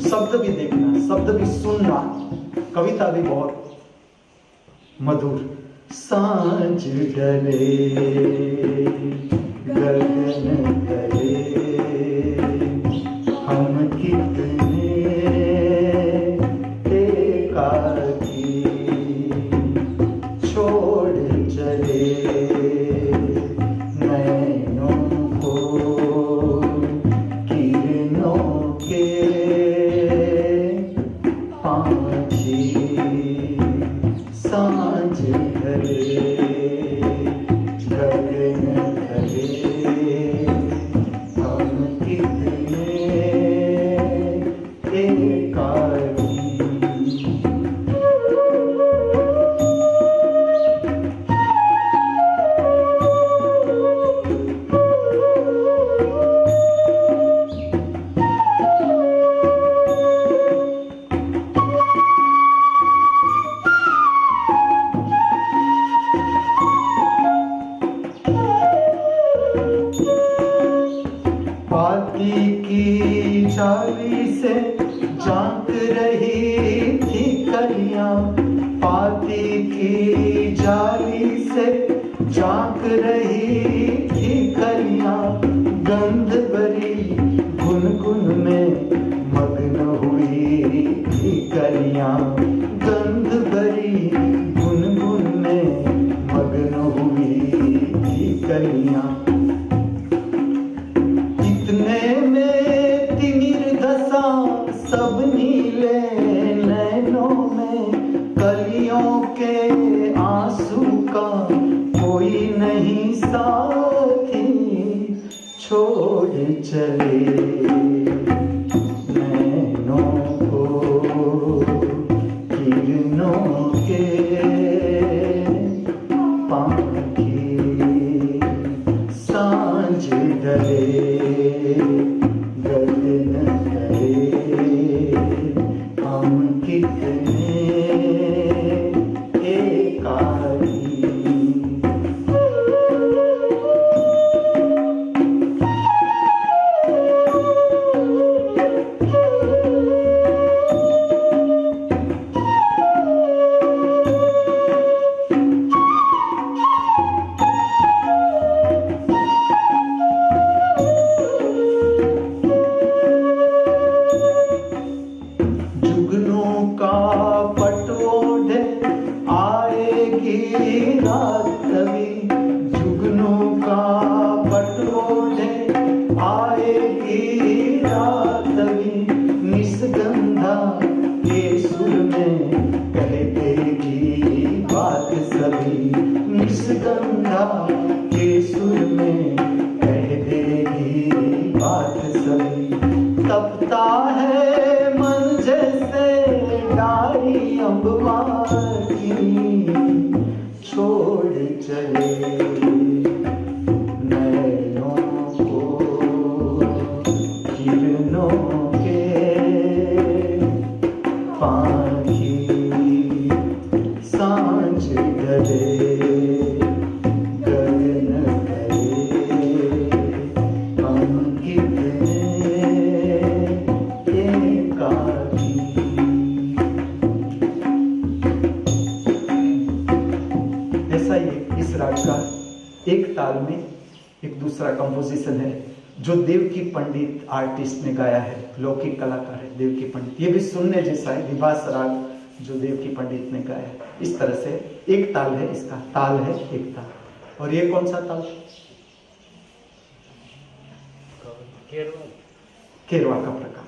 शब्द भी देखना, शब्द भी सुनना, कविता भी बहुत मधुर। सांझ ढले गगन करे, हम कितने एकाकी छोड़ चले नैनों को किरणों के पांछी। सांझ ढले गगन करे, हम कितने एकाकी। पाती की जाली से झांक रही थी कलियां, पाती की जाली से झांक रही थी कलियां। गंध भरी गुनगुन में मग्न हुई थी कलियां, गंध भरी गुनगुन में मग्न हुई थी कलियां। इतने में तिमिर धसा सब नीले नैनों में, कलियों के आंसू का कोई नहीं साथी छोड़ चले नैनों को किरणों के पांखी। सांझ ढले गगन करे, हम कितने एकाकी। जुगनों का पट ओढ़े आएगी रात कभी, जुगनों का पट ओढ़े आएगी रात कभी। निस्गंधा के सुर में कह देगी बात सभी, निस्गंधा के सुर में कह देगी बात सभी। तपता है मन जैसे डाली अम्बवा की, छोड़ चले नैनों को किरणों के पांखी। सांझ ढले गगन करे, हम कितने एकाकी। ऐसा ही इस राग का एक ताल में एक दूसरा कंपोजिशन है जो देवकी पंडित आर्टिस्ट ने गाया है, लौकिक कलाकार है देवकी पंडित। ये भी सुनने जैसा है, विभास राग जो देवकी पंडित ने गाया है। इस तरह से एक ताल है, इसका ताल है एक ताल। और ये कौन सा ताल? केरवा का प्रकार।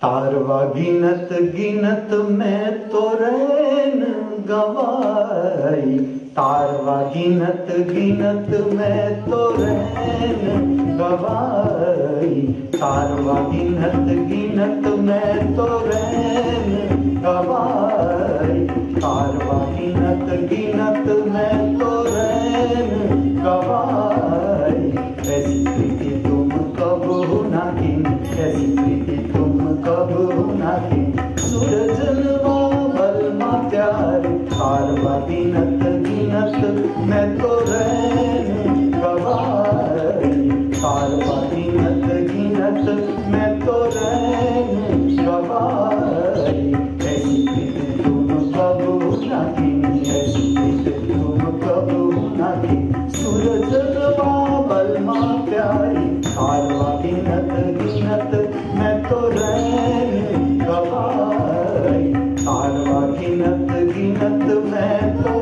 तारवा गिनत गिनत मैं तो रैन गवाई, तारवा गिनत गिनत मैं तो रैन गवाई, तारवा गिनत गिनत मैं तो रैन गवाई, तारवा गिनत गिनत मैं तो रैन गवाई। ऐसी प्रीति तुम कब हो ना किन, ऐसी प्रीति तुम कब हो ना किन, सूरजनवा बलमा प्यार, तारवा गिनत गिनत मैं तो रैन गवाई, तारवा गिनत गिनत मैं तो रैन गवाई। नींद में तो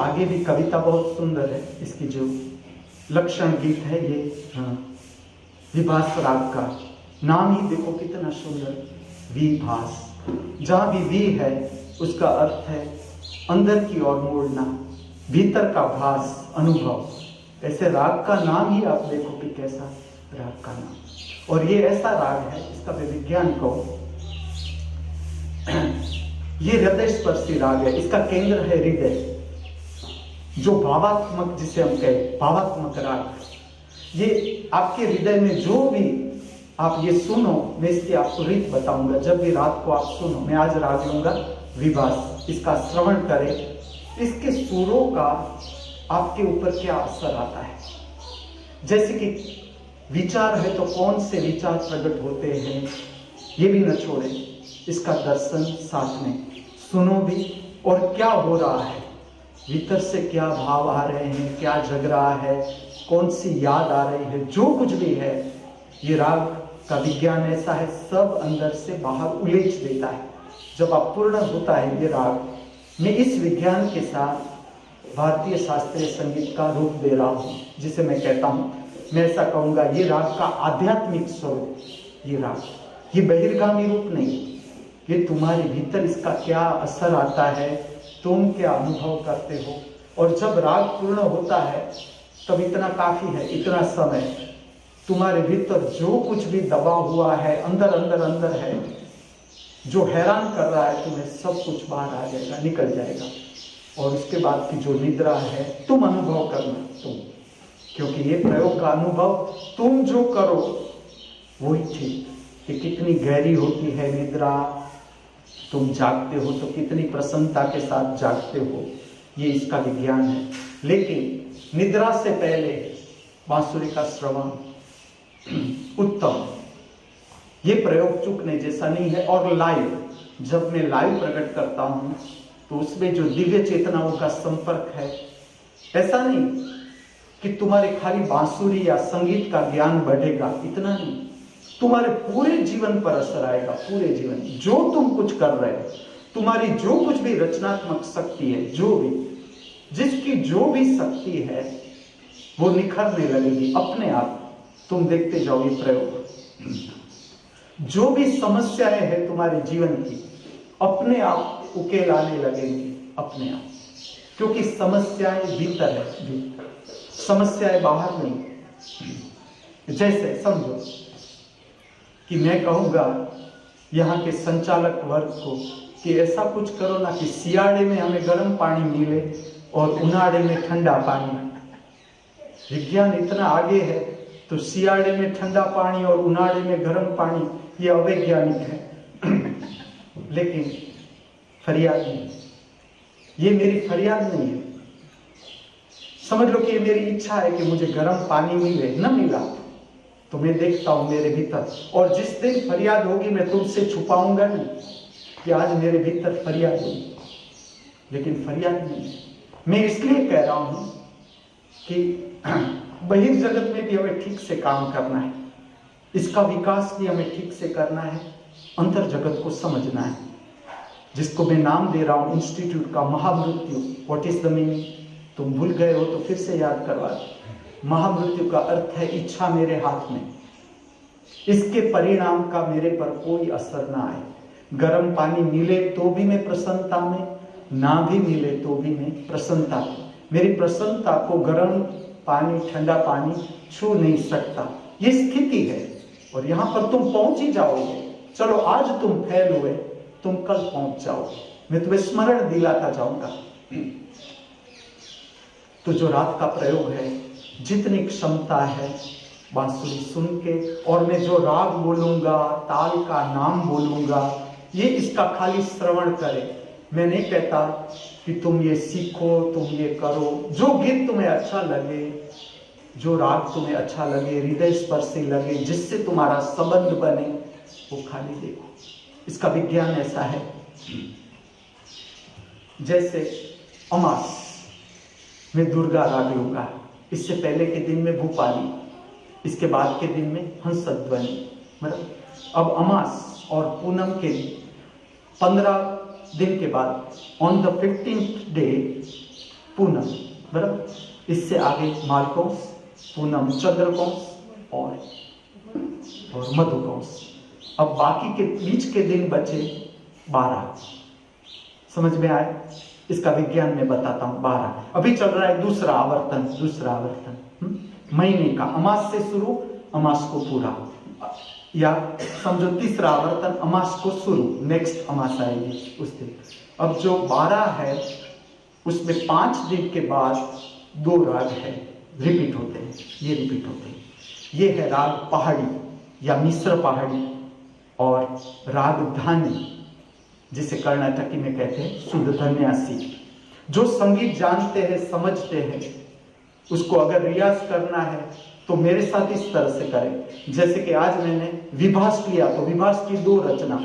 आगे भी कविता बहुत सुंदर है। इसकी जो लक्षण गीत है ये विभास राग का नाम ही देखो कितना सुंदर, विभास। जहां भी वी है उसका अर्थ है अंदर की ओर मोड़ना, भीतर का भास, अनुभव। ऐसे राग का नाम ही आप देखो कि कैसा राग का नाम। और ये ऐसा राग है, इसका विज्ञान को ये हृदय स्पर्शी राग है। इसका केंद्र है हृदय, जो भावात्मक, जिसे हम कहें भावात्मक राग। ये आपके हृदय में जो भी आप ये सुनो, मैं इसकी आपको रीत बताऊंगा। जब भी रात को आप सुनो, मैं आज राग लूंगा विभास, इसका श्रवण करें, इसके सुरों का आपके ऊपर क्या असर आता है। जैसे कि विचार है तो कौन से विचार प्रकट होते हैं ये भी न छोड़े, इसका दर्शन साथ में सुनो भी। और क्या हो रहा है भीतर से, क्या भाव आ रहे हैं, क्या जग रहा है, कौन सी याद आ रही है, जो कुछ भी है, ये राग का विज्ञान ऐसा है, सब अंदर से बाहर उलेच देता है। जब अपूर्ण होता है ये राग, मैं इस विज्ञान के साथ भारतीय शास्त्रीय संगीत का रूप दे रहा हूँ, जिसे मैं कहता हूँ, मैं ऐसा कहूँगा, ये राग का आध्यात्मिक स्वरूप। ये राग, ये बहिर्गामी रूप नहीं, ये तुम्हारे भीतर इसका क्या असर आता है, तुम क्या अनुभव करते हो। और जब राग पूर्ण होता है तब इतना काफी है, इतना समय तुम्हारे भीतर जो कुछ भी दबा हुआ है, अंदर अंदर अंदर है, जो हैरान कर रहा है तुम्हें, सब कुछ बाहर आ जाएगा, निकल जाएगा। और उसके बाद की जो निद्रा है, तुम अनुभव करना, तुम, क्योंकि ये प्रयोग का अनुभव तुम जो करो वही ठीक, कि कितनी गहरी होती है निद्रा। तुम जागते हो तो कितनी प्रसन्नता के साथ जागते हो, ये इसका विज्ञान है। लेकिन निद्रा से पहले बांसुरी का श्रवण उत्तम, ये प्रयोग चूकने जैसा नहीं है। और लाइव, जब मैं लाइव प्रकट करता हूं तो उसमें जो दिव्य चेतनाओं का संपर्क है, ऐसा नहीं कि तुम्हारे खाली बांसुरी या संगीत का ज्ञान बढ़ेगा, इतना नहीं, तुम्हारे पूरे जीवन पर असर आएगा। पूरे जीवन, जो तुम कुछ कर रहे हो, तुम्हारी जो कुछ भी रचनात्मक शक्ति है, जो भी, जिसकी जो भी शक्ति है, वो निखरने लगेगी अपने आप। तुम देखते जाओ ये प्रयोग, जो भी समस्याएं हैं तुम्हारे जीवन की, अपने आप उकेल आने लगेंगी, अपने आप। क्योंकि समस्याएं भीतर है, समस्याएं बाहर नहीं। जैसे समझो कि मैं कहूँगा यहाँ के संचालक वर्ग को कि ऐसा कुछ करो ना कि सियाड़े में हमें गर्म पानी मिले और उनाड़े में ठंडा पानी। विज्ञान इतना आगे है तो सियाड़े में ठंडा पानी और उनाड़े में गर्म पानी, ये अवैज्ञानिक है। लेकिन फरियाद नहीं, ये मेरी फरियाद नहीं है। समझ लो कि ये मेरी इच्छा है कि मुझे गर्म पानी मिले, न मिला तो मैं देखता हूं मेरे भीतर, और जिस दिन फरियाद होगी मैं तुमसे छुपाऊंगा नहीं कि आज मेरे भीतर फरियाद होगी, लेकिन फरियाद नहीं। मैं इसलिए कह रहा हूं कि बहिर्जगत में भी हमें ठीक से काम करना है, इसका विकास भी हमें ठीक से करना है, अंतर जगत को समझना है, जिसको मैं नाम दे रहा हूं इंस्टीट्यूट का महामृत्यु। What is the meaning? तुम भूल गए हो तो फिर से याद करवा दो। महामृत्यु का अर्थ है इच्छा मेरे हाथ में, इसके परिणाम का मेरे पर कोई असर ना आए। गर्म पानी मिले तो भी मैं प्रसन्नता में, ना भी मिले तो भी मैं प्रसन्नता में। मेरी प्रसन्नता को गर्म पानी, ठंडा पानी छू नहीं सकता। ये स्थिति है और यहां पर तुम पहुंच ही जाओगे। चलो आज तुम फेल हुए, तुम कल पहुंच जाओगे, मैं तुम्हें स्मरण दिलाता जाऊंगा। तो जो रात का प्रयोग है, जितनी क्षमता है बांसुरी सुन के, और मैं जो राग बोलूंगा, ताल का नाम बोलूंगा, ये इसका खाली श्रवण करे। मैं नहीं कहता कि तुम ये सीखो, तुम ये करो। जो गीत तुम्हें अच्छा लगे, जो राग तुम्हें अच्छा लगे, हृदय स्पर्शी लगे, जिससे तुम्हारा संबंध बने, वो खाली देखो। इसका विज्ञान ऐसा है, जैसे अमास में दुर्गा राग लूंगा, इससे पहले के दिन में भूपाली, इसके बाद के दिन में हंसध्वनि। मतलब अब अमास और पूनम के 15 दिन के बाद on the 15th day Poonam, बराबर। इससे आगे मालकौंस, पूनम चंद्रकौंस और मधुकौंस। अब बाकी के बीच के दिन बचे 12। समझ में आए? इसका विज्ञान में बताता हूं। 12 अभी चल रहा है दूसरा आवर्तन महीने का। अमास से शुरू, अमास को पूरा, या समझो तीसरा आवर्तन, अमास को शुरू, नेक्स्ट अमास आएगी उस दिन। अब जो 12 है उसमें 5 दिन के बाद 2 राग है, रिपीट होते हैं, ये रिपीट होते हैं। ये है राग पहाड़ी या मिश्र पहाड़ी और राग धानी, जिसे कर्नाटकी में कहते हैं शुद्ध धन्यासी। जो संगीत जानते हैं, समझते हैं, उसको अगर रियाज करना है तो मेरे साथ इस तरह से करें। जैसे कि आज मैंने विभास किया, तो विभास की 2 रचना,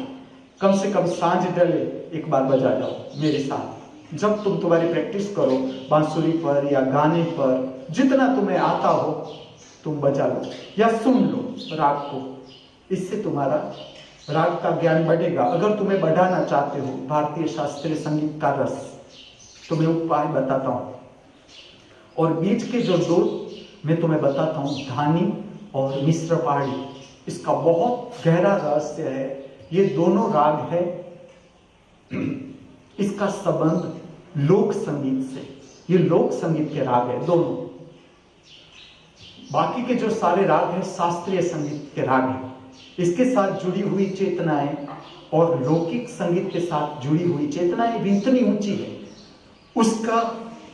कम से कम सांझ डले एक बार बजा जाओ मेरे साथ। जब तुम्हारी प्रैक्टिस करो बांसुरी पर या गाने पर, जितना तुम्हें आता हो तुम बजा लो या सुन लो राग को। इससे तुम्हारा राग का ज्ञान बढ़ेगा। अगर तुम्हें बढ़ाना चाहते हो भारतीय शास्त्रीय संगीत का रस, तो मैं उपाय बताता हूं। और बीच के जो 2 मैं तुम्हें बताता हूं, धानी और मिश्र पहाड़ी, इसका बहुत गहरा रहस्य है। ये दोनों राग है, इसका संबंध लोक संगीत से, ये लोक संगीत के राग है दोनों। बाकी के जो सारे राग हैं शास्त्रीय संगीत के राग हैं। इसके साथ जुड़ी हुई चेतनाएं और लौकिक संगीत के साथ जुड़ी हुई चेतनाएं भी इतनी ऊंची है, उसका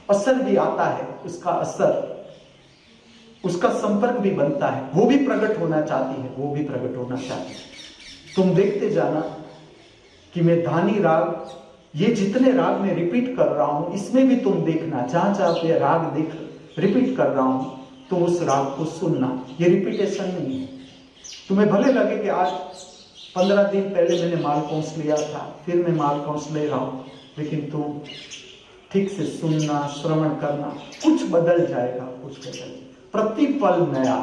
असर भी आता है, उसका असर, उसका संपर्क भी बनता है। वो भी प्रकट होना चाहती है, वो भी प्रकट होना चाहती है। तुम देखते जाना कि मैं धानी राग, ये जितने राग में रिपीट कर रहा हूं, इसमें भी तुम देखना, जहां जहां पे राग देख रिपीट कर रहा हूं, तो उस राग को सुनना। ये रिपीटेशन नहीं है। तुम्हें भले लगे कि आज 15 दिन पहले मैंने मालकौंस लिया था, फिर मैं मालकौंस ले रहा हूं, लेकिन तुम ठीक से सुनना, श्रवण करना, कुछ बदल जाएगा, कुछ बदल। प्रतिपल नया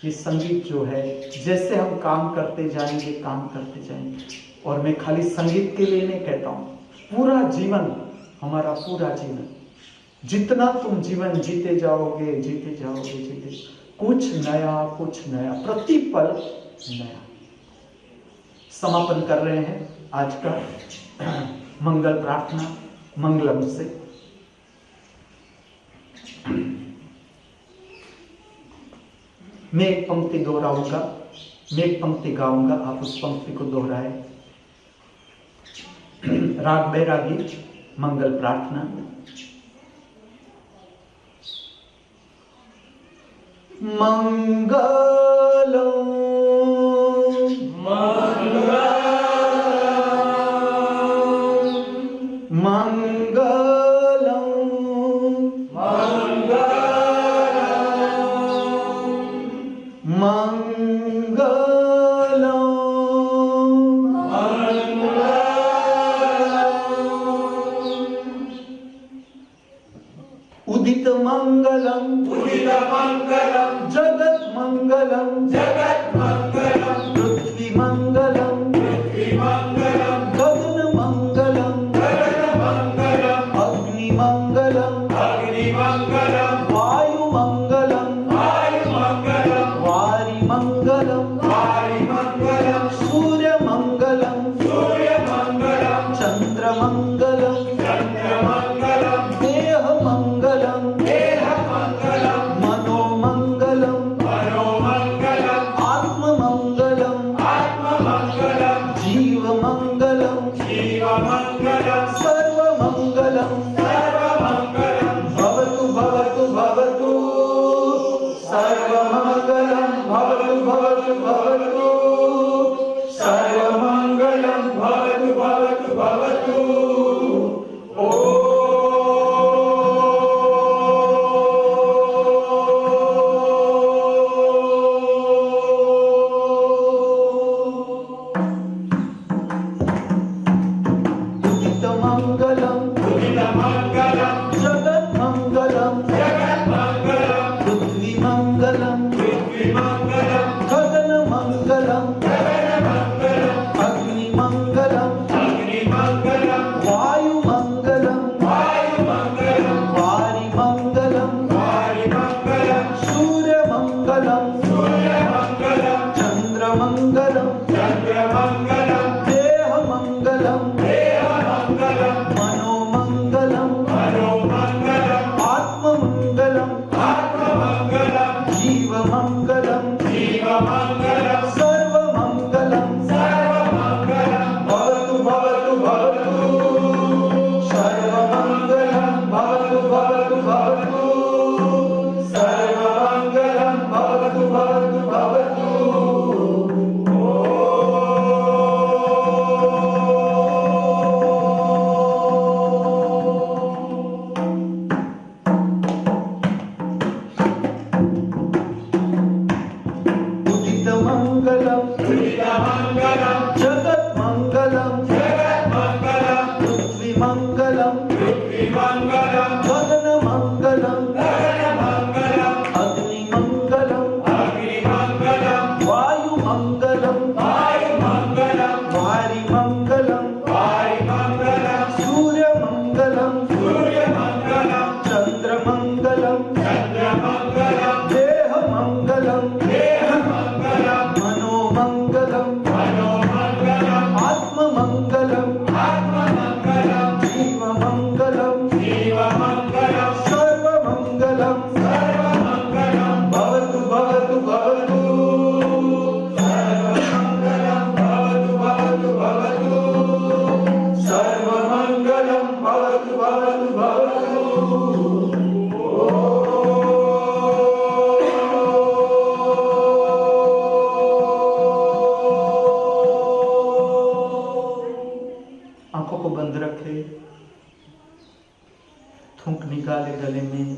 ये संगीत जो है, जैसे हम काम करते जाएंगे, काम करते जाएंगे। और मैं खाली संगीत के लिए नहीं कहता हूं, पूरा जीवन, हमारा पूरा जीवन, जितना तुम जीवन जीते जाओगे, कुछ नया, प्रतिपल नया। समापन कर रहे हैं आज का मंगल प्रार्थना मंगलम से। मैं एक पंक्ति दोहराऊंगा, मैं एक पंक्ति गाऊंगा, आप उस पंक्ति को दोहराए। राग बैरागी मंगल प्रार्थना। मंगलम उदित मंगलम जगत मंगलम पृथ्वी मंगलम गगन मंगलम अग्नि मंगलम वायु मंगलम वारि मंगलम सूर्य मंगलम चंद्र मंगलम देह मंगलम मन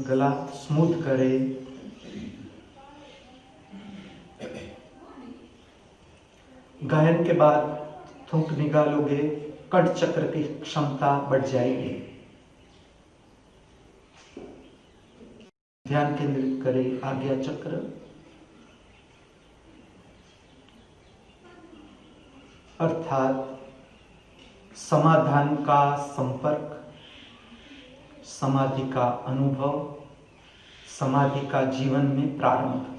गला स्मूथ करें। गायन के बाद थूक निकालोगे, कंठ चक्र की क्षमता बढ़ जाएगी। ध्यान केंद्रित करें आज्ञा चक्र। अर्थात समाधान का संपर्क, समाधि का अनुभव, समाधि का जीवन में प्रारंभ।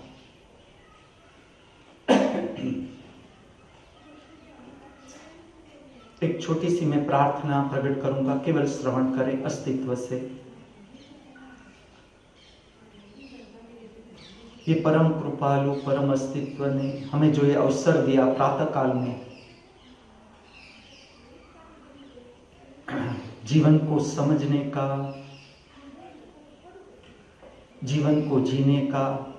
एक छोटी सी मैं प्रार्थना प्रकट करूंगा, केवल श्रवण करें अस्तित्व से। ये परम कृपालु परम अस्तित्व ने हमें जो ये अवसर दिया प्रातः काल में जीवन को समझने का, जीवन को जीने का,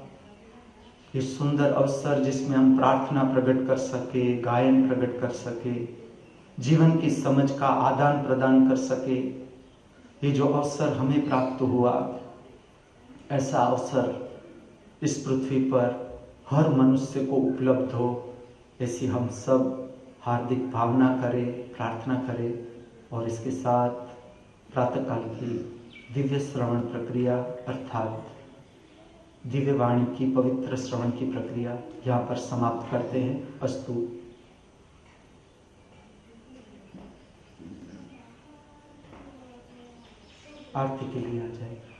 ये सुंदर अवसर जिसमें हम प्रार्थना प्रकट कर सके, गायन प्रकट कर सके, जीवन की समझ का आदान प्रदान कर सके, ये जो अवसर हमें प्राप्त हुआ, ऐसा अवसर इस पृथ्वी पर हर मनुष्य को उपलब्ध हो, ऐसी हम सब हार्दिक भावना करें, प्रार्थना करें। और इसके साथ प्रातःकाल की दिव्य श्रवण प्रक्रिया अर्थात दिव्य वाणी की पवित्र श्रवण की प्रक्रिया यहाँ पर समाप्त करते हैं। अस्तु। आरती के लिए आ जाए।